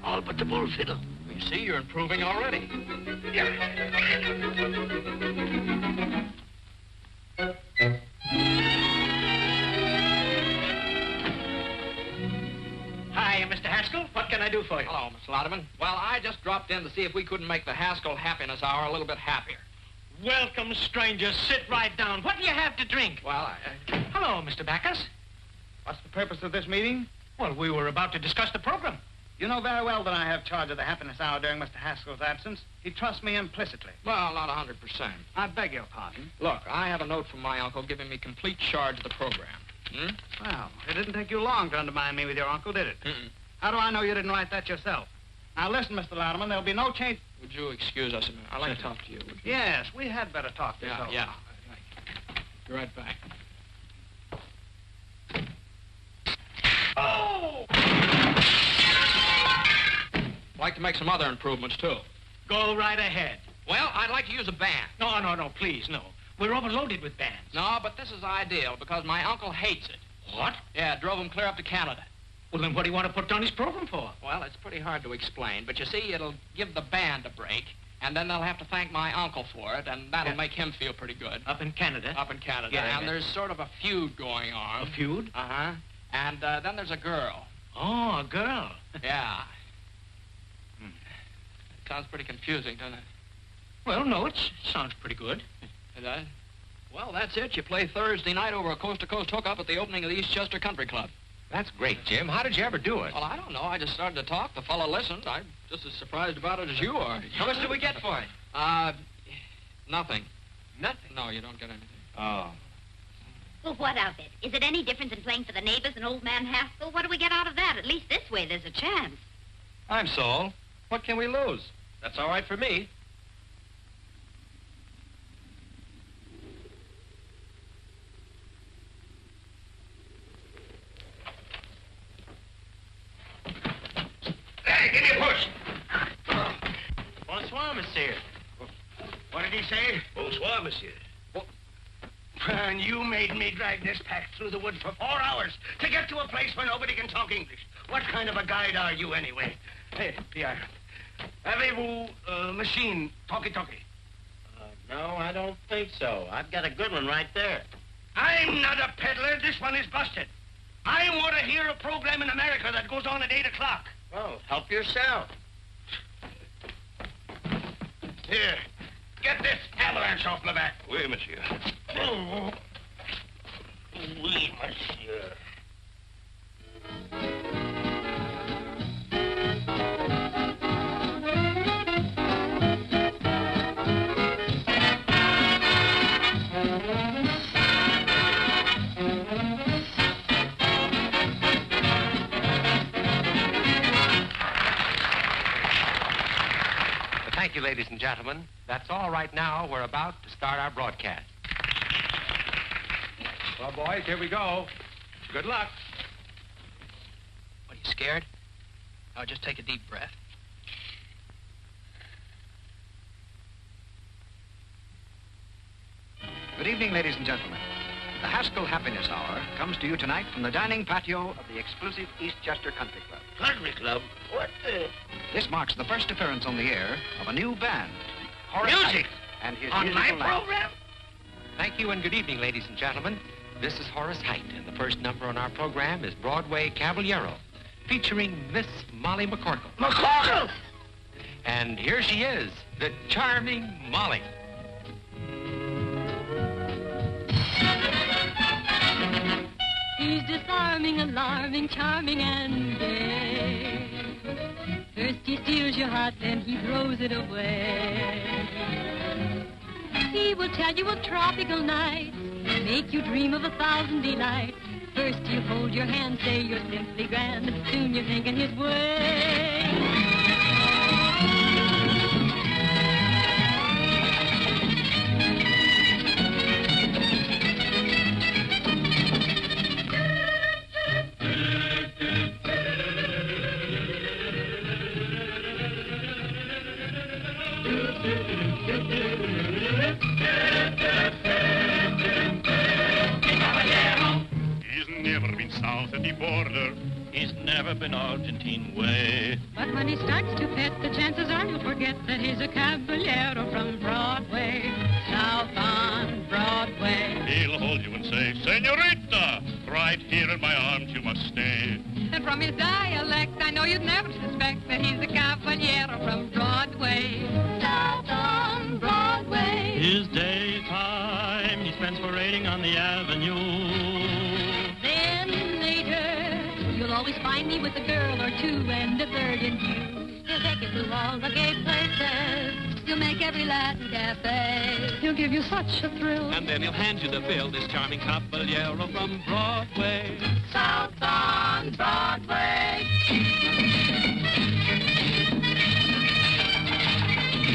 All but the bull fiddle. You see, you're improving already. Hi, Mr. Haskell. What can I do for you? Hello, Miss Louderman. Well, I just dropped in to see if we couldn't make the Haskell Happiness Hour a little bit happier. Welcome, stranger. Sit right down. What do you have to drink? Well, Hello, Mr. Backus. What's the purpose of this meeting? Well, we were about to discuss the program. You know very well that I have charge of the happiness hour during Mr. Haskell's absence. He trusts me implicitly. Well, not 100%. I beg your pardon. Look, I have a note from my uncle giving me complete charge of the program. Well, it didn't take you long to undermine me with your uncle, did it? How do I know you didn't write that yourself? Now, listen, Mr. Louderman, there'll be no change... Would you excuse us a minute? I'd like to talk to you. Yes, we had better talk this over. Yeah. Be right back. Oh! I'd like to make some other improvements, too. Go right ahead. Well, I'd like to use a band. No, please, no. We're overloaded with bands. No, but this is ideal because my uncle hates it. What? Yeah, drove him clear up to Canada. Well, then what do you want to put on his program for? Well, it's pretty hard to explain, but you see, it'll give the band a break, and then they'll have to thank my uncle for it, and that'll make him feel pretty good. Up in Canada? Up in Canada. Yeah, and there's sort of a feud going on. A feud? Uh-huh. And then there's a girl. Oh, a girl. Yeah. Sounds pretty confusing, doesn't it? Well, no, it sounds pretty good. It does? Well, that's it. You play Thursday night over a coast-to-coast hookup at the opening of the Eastchester Country Club. That's great, Jim. How did you ever do it? Well, I don't know. I just started to talk. The fellow listened. I'm just as surprised about it as you are. How much do we get for it? Nothing. Nothing? No, you don't get anything. Oh. Well, what of it? Is it any different than playing for the neighbors and old man Haskell? What do we get out of that? At least this way there's a chance. I'm Saul. What can we lose? That's all right for me. Hey, give me a push. Bonsoir, monsieur. What did he say? Bonsoir, monsieur. And you made me drag this pack through the woods for 4 hours to get to a place where nobody can talk English. What kind of a guide are you, anyway? Hey, Pierre. Avez-vous machine, talkie-talkie? No, I don't think so. I've got a good one right there. I'm not a peddler. This one is busted. I want to hear a program in America that goes on at 8 o'clock. Well, help yourself. Here, get this avalanche off my back. Oui, monsieur. Oh. Oui, monsieur. ladies and gentlemen. That's all right now. We're about to start our broadcast. Well, boys, here we go. Good luck. What, are you scared? Oh, just take a deep breath. Good evening, ladies and gentlemen. The Haskell Happiness Hour comes to you tonight from the dining patio of the exclusive Eastchester Country Club. Country Club? What the... This marks the first appearance on the air of a new band, Horace Music? Heidt and his On my musical line. program? Thank you and good evening, ladies and gentlemen. This is Horace Heidt, and the first number on our program is Broadway Caballero, featuring Miss Molly McCorkle. McCorkle! And here she is, the charming Molly. He's disarming, alarming, charming, and gay. First he steals your heart, then he throws it away. He will tell you of tropical nights, make you dream of 1,000 delights. First you hold your hand, say you're simply grand, soon you're thinking his way. He's never been south of the border. He's never been Argentine way. But when he starts to pet, the chances are you'll forget that he's a caballero from Broadway, south on Broadway. He'll hold you and say, Senorita, right here in my arms you must stay. And from his dialect, I know you'd never suspect that he's a caballero from Broadway, south on Broadway. His daytime he spends parading on the avenue. Then later, you'll always find me with a girl or two and a bird in view. He'll take you to all the gay places. You'll make every Latin cafe. He'll give you such a thrill. And then he'll hand you the bill, this charming caballero from Broadway. South on Broadway.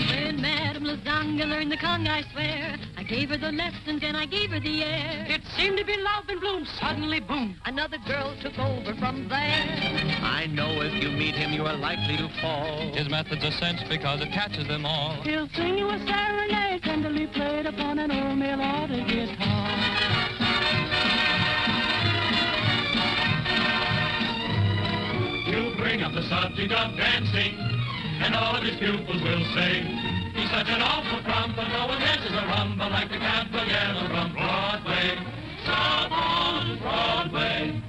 When Madame Lasagna learned the conga, I swear, I gave her the lessons and I gave her the air. It seemed to be love and bloom. Suddenly, boom. Another girl took over from there. I know if you meet him, you are likely to fall. His method's a cinch because it catches them all. He'll sing you a serenade, tenderly played upon an old mail-order guitar. You bring up the subject of dancing, and all of his pupils will sing. He's such an awful frump, but no one dances a rumba like the caballero from Broadway, south on Broadway.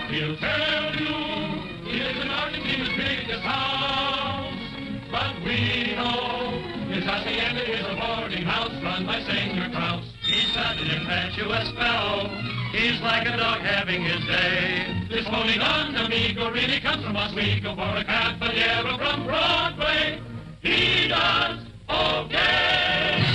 He'll tell you he lives in Argentina's biggest house, but we know his hacienda is a boarding house run by Senor Kraus. He's such an impetuous fellow, he's like a dog having his day. This holding on amigo really comes from Oswego for a caballero from Broadway. He does okay.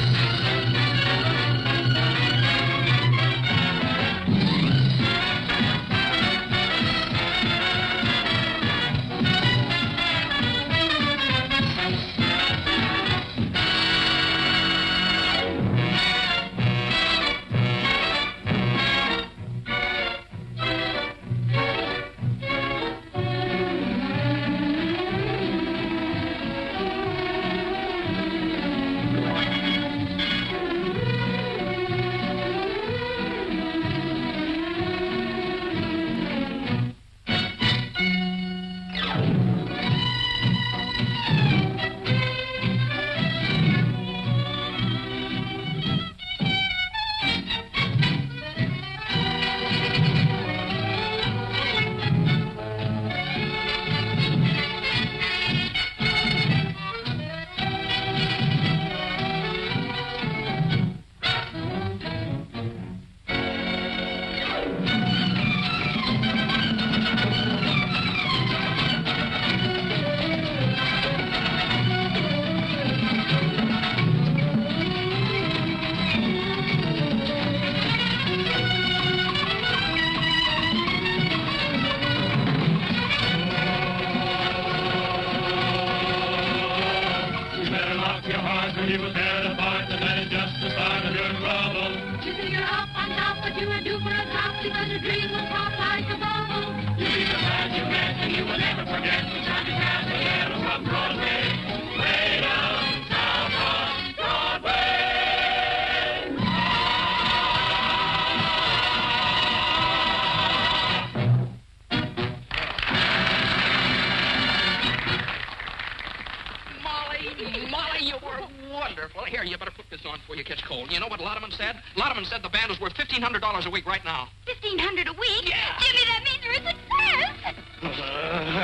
before you catch cold. You know what Louderman said? Louderman said the band was worth $1,500 a week right now. $1,500 a week? Yeah. Jimmy, that means you're a success.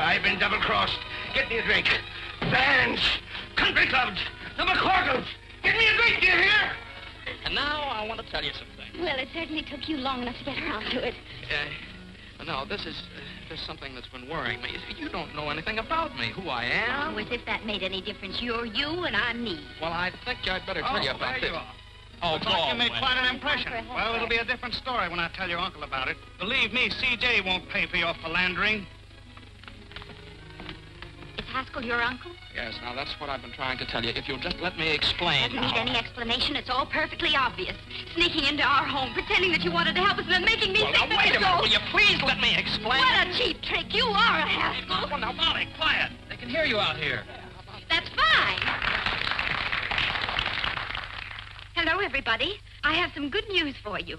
I've been double-crossed. Get me a drink. Bands, country clubs, the McCorkles. Get me a drink, do you hear? And now I want to tell you something. Well, it certainly took you long enough to get around to it. No, this is something that's been worrying me. You don't know anything about me, who I am. Oh, as if that made any difference. You're you and I'm me. Well, I think I'd better tell you about this. Oh, Looks like you made quite an impression. Well, it'll be a different story when I tell your uncle about it. Believe me, C.J. won't pay for your philandering. Is Haskell your uncle? Yes, now that's what I've been trying to tell you. If you'll just let me explain. Doesn't need any explanation. It's all perfectly obvious. Sneaking into our home, pretending that you wanted to help us, and then making me Well, think now, that wait you a minute. go. Will you please let me explain? What a cheap trick. You are a Haskell. Well, now, Molly, quiet. They can hear you out here. That's fine. Hello, everybody. I have some good news for you.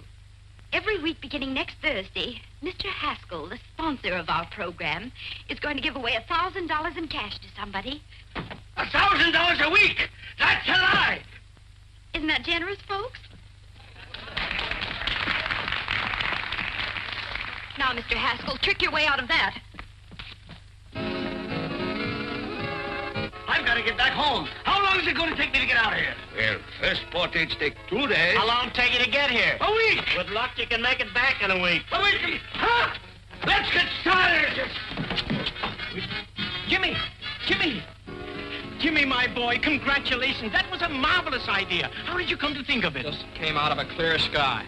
Every week beginning next Thursday, Mr. Haskell, the sponsor of our program, is going to give away $1,000 in cash to somebody. $1,000 a week? That's a lie! Isn't that generous, folks? Now, Mr. Haskell, trick your way out of that. I've got to get back home. How long is it going to take me to get out of here? Well, first portage take 2 days. How long take you to get here? A week! With luck, you can make it back in a week. A week! Huh? Let's get started! Jimmy! Jimmy, my boy, congratulations. That was a marvelous idea. How did you come to think of it? Just came out of a clear sky.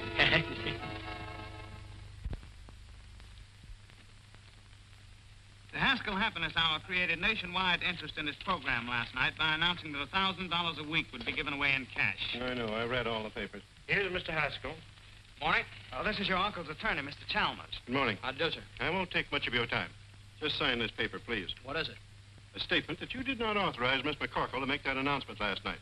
The Haskell Happiness Hour created nationwide interest in its program last night by announcing that $1,000 a week would be given away in cash. I know. I read all the papers. Here's Mr. Haskell. Morning. Oh, this is your uncle's attorney, Mr. Chalmers. Good morning. How do, sir? I won't take much of your time. Just sign this paper, please. What is it? A statement that you did not authorize Miss McCorkle to make that announcement last night.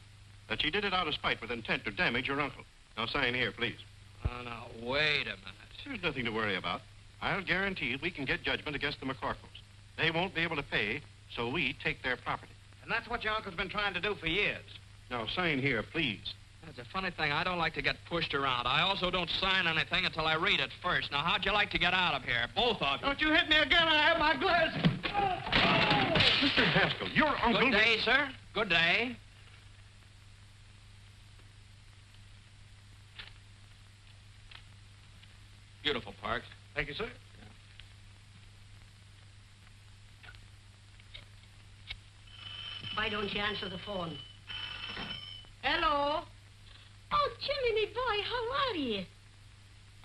That she did it out of spite with intent to damage your uncle. Now sign here, please. Now, wait a minute. There's nothing to worry about. I'll guarantee we can get judgment against the McCorkles. They won't be able to pay, so we take their property. And that's what your uncle's been trying to do for years. Now sign here, please. That's a funny thing. I don't like to get pushed around. I also don't sign anything until I read it first. Now, how'd you like to get out of here? Both of you. Don't you hit me again. I have my glasses. Mr. Haskell, your uncle... Good day, sir. Good day. Beautiful park. Thank you, sir. Why don't you answer the phone? Hello? Oh, Jimmy, me boy, how are you?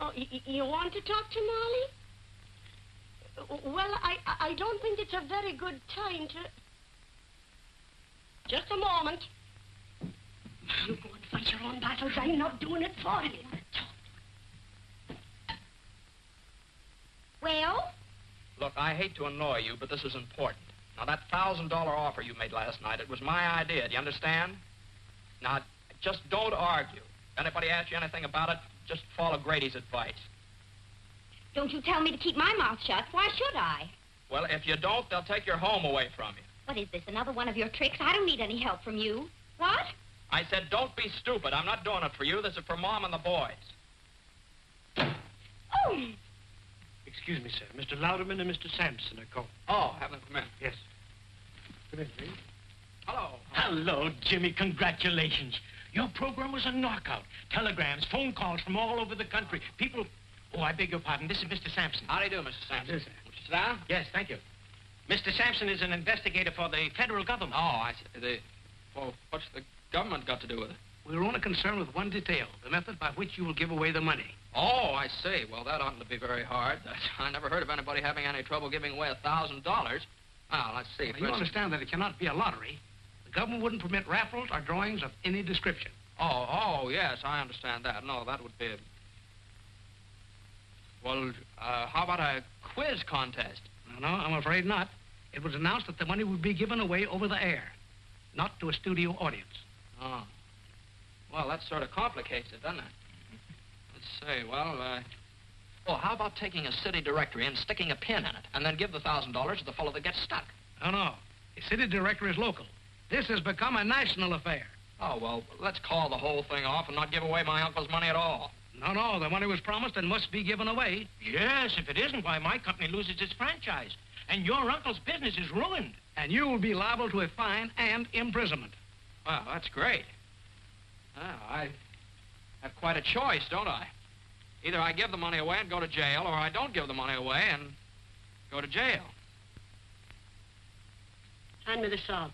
Oh, you want to talk to Molly? Well, I don't think it's a very good time to... Just a moment. You go and fight your own battles. I'm not doing it for you. Well? Look, I hate to annoy you, but this is important. Now, that $1,000 offer you made last night, it was my idea. Do you understand? Now, just don't argue. If anybody asks you anything about it, just follow Grady's advice. Don't you tell me to keep my mouth shut. Why should I? Well, if you don't, they'll take your home away from you. What is this, another one of your tricks? I don't need any help from you. What? I said, don't be stupid. I'm not doing it for you. This is for Mom and the boys. Oh! Excuse me, sir. Mr. Louderman and Mr. Sampson are calling. Oh, have them come in. Yes. Come in, please. Hello. Hello, Jimmy. Congratulations. Your program was a knockout. Telegrams, phone calls from all over the country. People... Oh, I beg your pardon. This is Mr. Sampson. How do you do, Mr. Sampson? Yes, sir. Won't you sit down? Yes, thank you. Mr. Sampson is an investigator for the federal government. Oh, I see. Well, what's the government got to do with it? We're only concerned with one detail, the method by which you will give away the money. Oh, I see. Well, that oughtn't to be very hard. I never heard of anybody having any trouble giving away $1,000. Now, let's see. Well, you understand that it cannot be a lottery. The government wouldn't permit raffles or drawings of any description. Oh, yes, I understand that. No, that would be... Well, how about a quiz contest? No, I'm afraid not. It was announced that the money would be given away over the air, not to a studio audience. Oh. Well, that sort of complicates it, doesn't it? Let's see, well, how about taking a city directory and sticking a pin in it, and then give the $1,000 to the fellow that gets stuck? No. The city directory is local. This has become a national affair. Oh, well, let's call the whole thing off and not give away my uncle's money at all. No, the money was promised and must be given away. Yes, if it isn't, why, my company loses its franchise. And your uncle's business is ruined. And you will be liable to a fine and imprisonment. Well, that's great. Well, I have quite a choice, don't I? Either I give the money away and go to jail, or I don't give the money away and go to jail. Hand me the salt.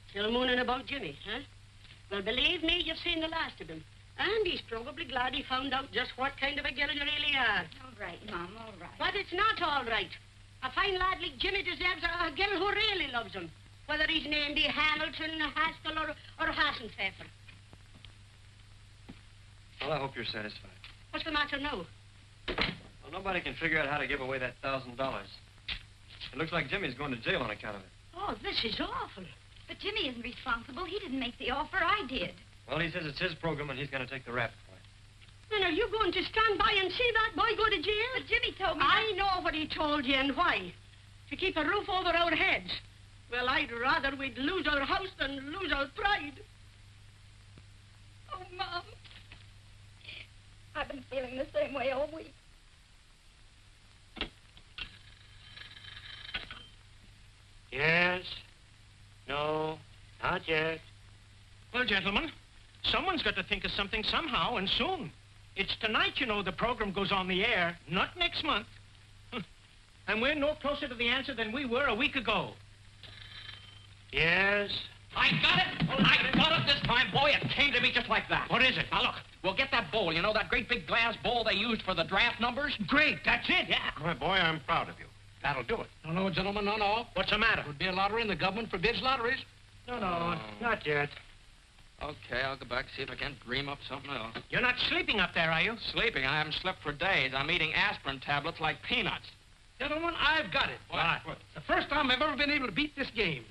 Still mooning about Jimmy, huh? Well, believe me, you've seen the last of him. And he's probably glad he found out just what kind of a girl you really are. All right, Mom, all right. But it's not all right. A fine lad like Jimmy deserves a girl who really loves him. Whether he's named be Hamilton, Haskell, or Hassenpfeffer. Well, I hope you're satisfied. What's the matter now? Well, nobody can figure out how to give away that $1,000. It looks like Jimmy's going to jail on account of it. Oh, this is awful. But Jimmy isn't responsible. He didn't make the offer. I did. Well, he says it's his program and he's going to take the rap for it. Then are you going to stand by and see that boy go to jail? But Jimmy told me I know what he told you and why. To keep a roof over our heads. Well, I'd rather we'd lose our house than lose our pride. Oh, Mom. I've been feeling the same way all week. Yes. No, not yet. Well, gentlemen, someone's got to think of something somehow, and soon. It's tonight, you know, the program goes on the air, not next month. And we're no closer to the answer than we were a week ago. Yes. I got it! I got it this time, boy. It came to me just like that. What is it? Now, look, we'll get that bowl. You know, that great big glass bowl they used for the draft numbers? Great, that's it. Yeah. My boy, I'm proud of you. That'll do it. No, gentlemen, no. What's the matter? It would be a lottery, and the government forbids lotteries. No, not yet. Okay, I'll go back and see if I can dream up something else. You're not sleeping up there, are you? Sleeping? I haven't slept for days. I'm eating aspirin tablets like peanuts. Gentlemen, I've got it. What? It's the first time I've ever been able to beat this game.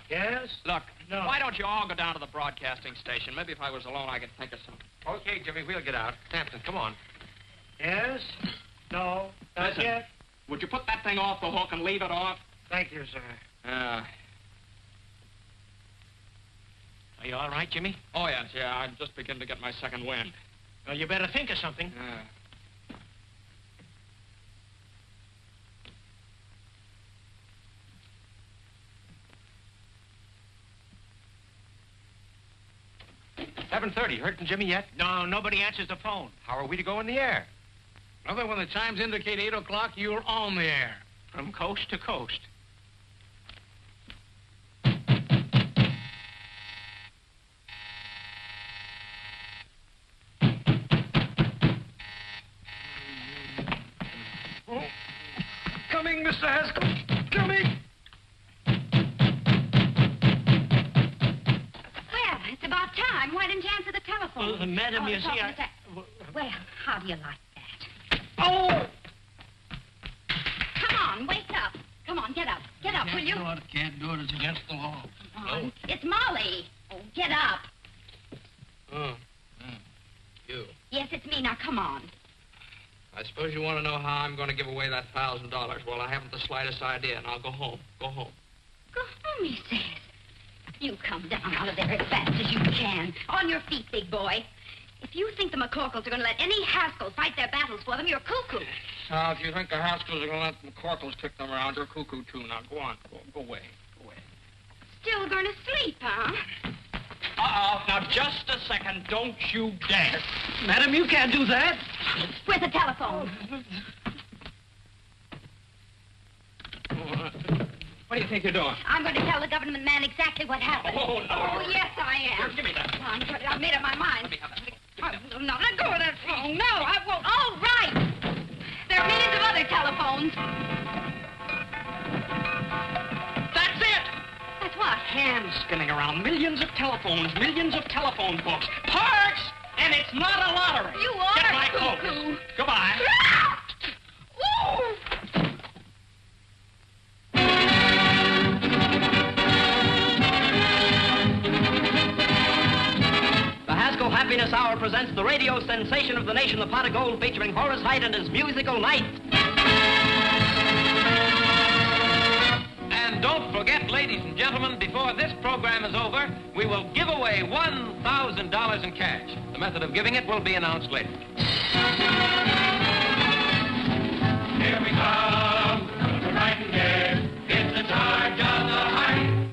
Yes? Look, No. why don't you all go down to the broadcasting station? Maybe if I was alone, I could think of something. Okay, Jimmy, we'll get out. Hampton, come on. Yes? No, not Listen, yet. would you put that thing off the hook and leave it off? Thank you, sir. Are you all right, Jimmy? Oh, yes, yeah. I'm just beginning to get my second wind. Well, you better think of something. $7:30. Heard from Jimmy yet? No, nobody answers the phone. How are we to go in the air? Brother, when the chimes indicate 8 o'clock, you're on the air. From coast to coast. Coming, Mr. Haskell. Coming. Well, it's about time. Why didn't you answer the telephone? Madam, you it's see, all I... Mr. Well, how do you like that? Oh! Come on, wake up. Come on, get up. Get up, will you? Can't do it. It's against the law. Come on. It's Molly. Oh, get up. You. Yes, it's me. Now, come on. I suppose you want to know how I'm going to give away that $1,000. Well, I haven't the slightest idea, and I'll go home. Go home. Go home, he says. You come down out of there as fast as you can. On your feet, big boy. If you think the McCorkles are going to let any Haskell fight their battles for them, you're cuckoo. Now, if you think the Haskells are going to let the McCorkles kick them around, you're cuckoo, too. Now, go on. Go away. Go away. Still going to sleep, huh? Uh-oh. Now, just a second. Don't you dare. Madam, you can't do that. Where's the telephone? What do you think you're doing? I'm going to tell the government man exactly what happened. Oh, no. Oh, yes, I am. Here, give me that. I've made up my mind. Let me have that. Oh, no, let go of that phone. No, I won't. All right. There are millions of other telephones. That's it. That's what? Hands spinning around. Millions of telephones. Millions of telephone books. Parks! And it's not a lottery. You are Get my cuckoo. coat. Goodbye. Ooh. The Haskell Happiness Hour presents the radio sensation of the nation, the Pot of Gold, featuring Horace Heidt and his musical night. And don't forget, ladies and gentlemen, before this program is over, we will give away $1,000 in cash. The method of giving it will be announced later. Here we come, the right here. It's the charge of the Height.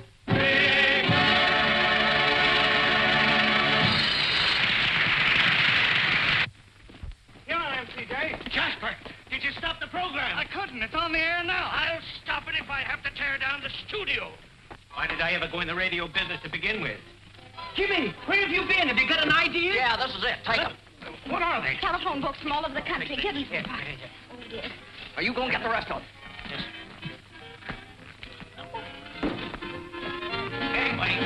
Here I am, CJ. Jasper, did you stop the program? I couldn't. It's on the air now. I'll stop it if I have to tear down the studio. Why did I ever go in the radio business to begin with? Jimmy, where have you been? Have you got an idea? Yeah, this is it. Take them. What are they? Telephone books from all over the country. Give them some. Oh, dear. Are you going to get the rest of them? Anyway.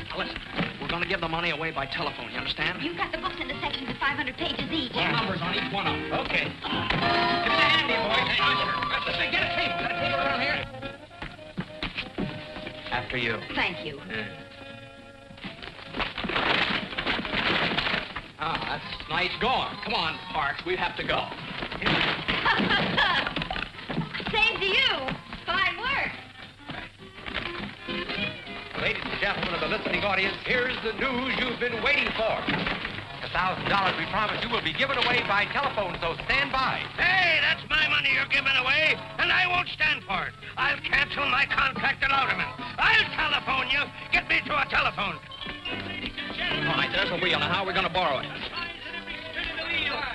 Now listen, we're going to give the money away by telephone, you understand? You've got the books in the sections of 500 pages each. What numbers on each one of them? Okay. Give me the handy, boys. Listen, get a table. Got a table around here? After you. Thank you. Ah, that's nice going. Come on, Parks. We have to go. Same to you. Fine work. Ladies and gentlemen of the listening audience, here's the news you've been waiting for. $1,000 we promise you will be given away by telephone, so stand by. Hey, that's my money you're giving away, and I won't stand for it. I'll cancel my contract to Louderman. I'll telephone you. Get me to a telephone. All right, there's a wheel. Now, how are we going to borrow it?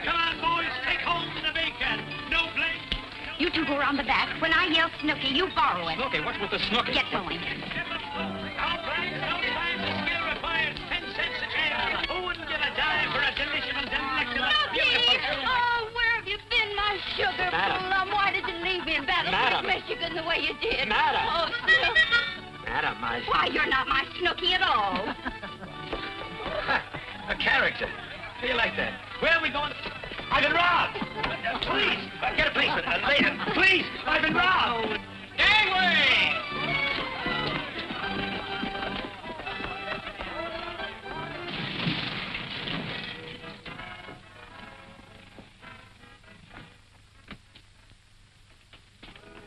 Come on, boys. Take hold of the bacon. No blame. You two go around the back. When I yell Snooky, you borrow it. Snooky? What's with the Snooky? Get going. Sometimes the skill requires 10 cents a chance. Who wouldn't give a dime for a delicious and delectable... Snooky! Oh, where have you been, my sugar plum? Why did you leave me in Battle Creek, Michigan, the way you did? Madam. Oh, Snooky. Madam, my... Why, you're not my Snooky at all. A character. How do you like that? Where are we going? I've been robbed. Please, get a policeman. Later. Please, I've been robbed. Gangway!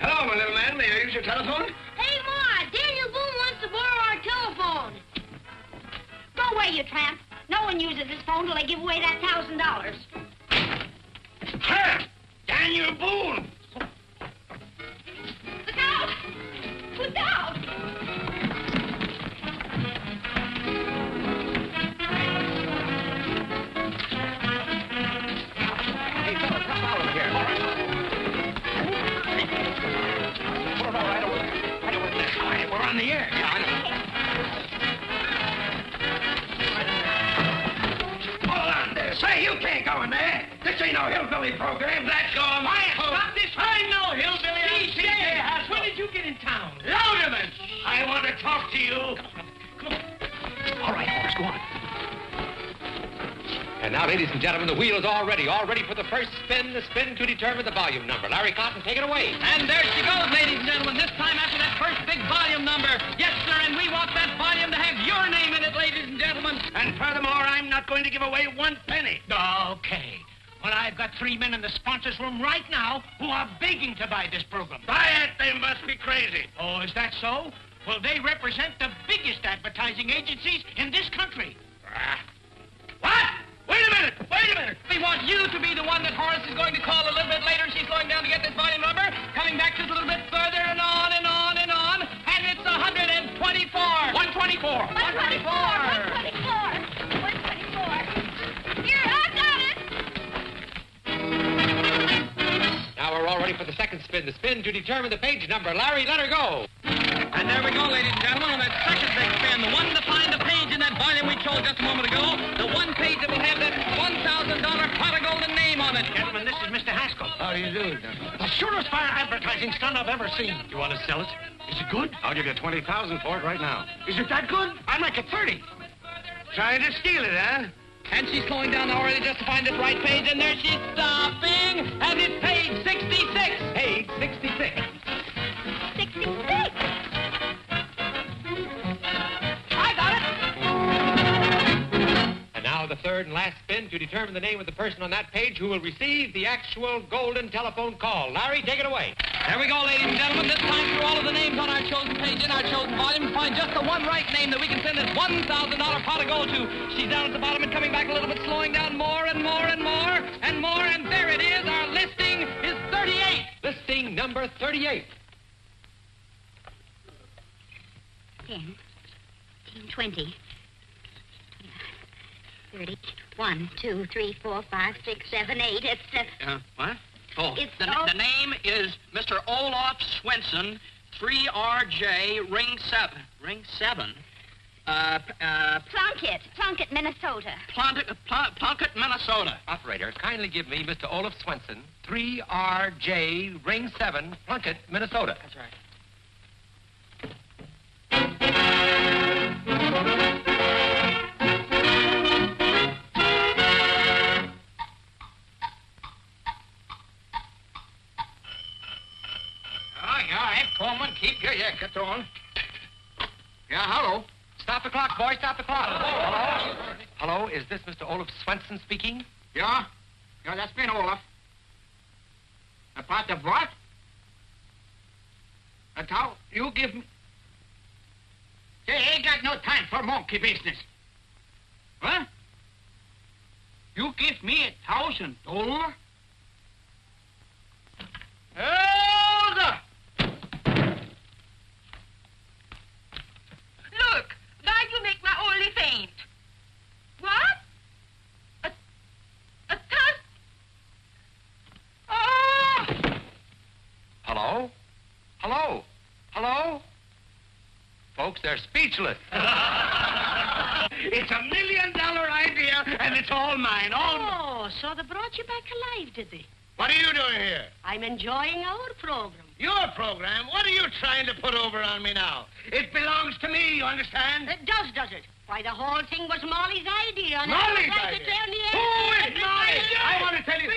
Hello, my little man. May I use your telephone? Hey, Ma, Daniel Boone wants to borrow our telephone. Go away, you tramp. No one uses his phone till they give away that $1,000. Huh? Daniel Boone. Look out! Look out! Hey, fella, come out over here. All right. Put it right over there. Right over there. All right, we're on the air. Yeah, I know. Say, you can't go in there. This ain't no hillbilly program. Let go of my hose. Stop this. I'm no hillbilly. When did you get in town? Louderman, I want to talk to you. Come on. All right, Horace, go on. And now, ladies and gentlemen, the wheel is all ready for the first spin, the spin to determine the volume number. Larry Cotton, take it away. And there she goes, ladies and gentlemen, this time after that first big volume number. Yes, sir, and we want that volume to have your name in it, ladies and gentlemen. And furthermore, I'm not going to give away 1 penny. Okay. Well, I've got 3 men in the sponsors' room right now who are begging to buy this program. Buy it? They must be crazy. Oh, is that so? Well, they represent the biggest advertising agencies in this country. What? Wait a minute! Wait a minute! We want you to be the one that Horace is going to call a little bit later. She's going down to get this volume number, coming back just a little bit further and on and on and on, and it's 124. 124. 124. Here, I got it. Now we're all ready for the second spin, the spin to determine the page number. Larry, let her go. And there we go, ladies and gentlemen, on that second big spin, the one to find the page in that volume we told just a moment ago, the one page that will have that $1,000 pot of golden name on it. Gentlemen, this is Mr. Haskell. How do you do, The surest fire advertising stunt I've ever seen. You want to sell it? Is it good? I'll give you $20,000 for it right now. Is it that good? I'd like it 30. Trying to steal it, huh? And she's slowing down already just to find this right page, and there she's stopping, and it's page 66. Page 66. 66. I got it. And now the third and last spin to determine the name of the person on that page who will receive the actual golden telephone call. Larry, take it away. There we go, ladies and gentlemen. This time through all of the names on our chosen page in our chosen volume to find just the one right name that we can send this $1,000 pot of gold to. She's down at the bottom and coming back a little bit, slowing down more and more and more and more, and there it is. Our listing is 38. Listing number 38. 10, 20, 30, 1, 2, 3, 4, 5, 6, 7, 8. It's What? Oh, It's the name is Mr. Olaf Swenson, 3RJ, ring 7. Ring 7? Plunkett, Minnesota. Plunkett, Minnesota. Operator, kindly give me Mr. Olaf Swenson, 3RJ, ring 7, Plunkett, Minnesota. That's right. Coleman, keep your jackets on. Yeah, hello. Stop the clock, boy, stop the clock. Hello? Hello, is this Mr. Olaf Swenson speaking? Yeah? Yeah, that's been Olaf. A pot of what? A towel? You give me... Say, ain't got no time for monkey business. What? You give me $1,000? Hold up! Look, now you make my only faint. What? A tusk? Oh! Hello? Hello? Hello? Folks, they're speechless. It's $1 million idea, and it's all mine. Oh, so they brought you back alive, did they? What are you doing here? I'm enjoying our program. Your program? What are you trying to put over on me now? It belongs to me, you understand? It does it? Why, the whole thing was Molly's idea. And Molly's I idea? to tell you. Who is Molly? I want to tell you.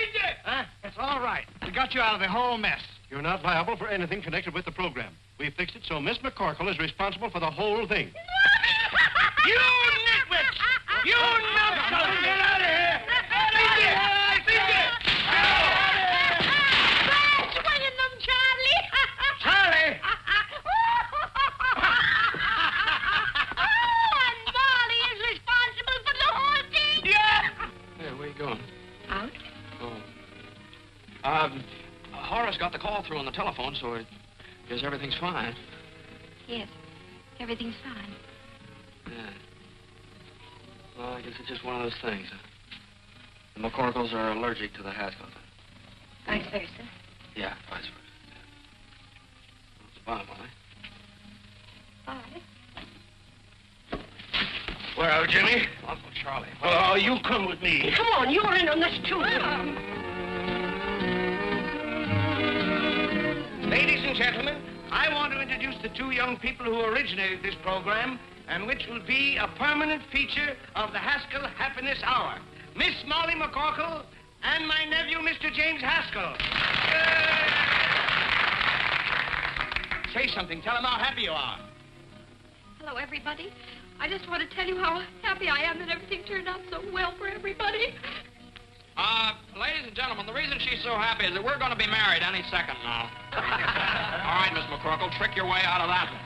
Huh? It's all right. We got you out of the whole mess. You're not liable for anything connected with the program. We fixed it so Miss McCorkle is responsible for the whole thing. You nitwits! You numbskulls! Get out of here! Swinging them, Charlie. Charlie! And Molly is responsible for the whole thing. Yeah! Hey, where you going? Out? Oh. Horace got the call through on the telephone, so I guess everything's fine. Yes, everything's fine. Yeah. Well, I guess it's just one of those things. The McCorkles are allergic to the Haskell. Vice versa. Yeah, vice versa. Yeah. Bye, Molly. Bye. Well, Jimmy? Uncle Charlie. Oh, you come with me. Come on, you're in on this, too. Ladies and gentlemen, I want to introduce the two young people who originated this program and which will be a permanent feature of the Haskell Happiness Hour. Miss Molly McCorkle and my nephew, Mr. James Haskell. Say something. Tell them how happy you are. Hello, everybody. I just want to tell you how happy I am that everything turned out so well for everybody. Ladies and gentlemen, the reason she's so happy is that we're going to be married any second now. All right, Miss McCorkle, trick your way out of that one.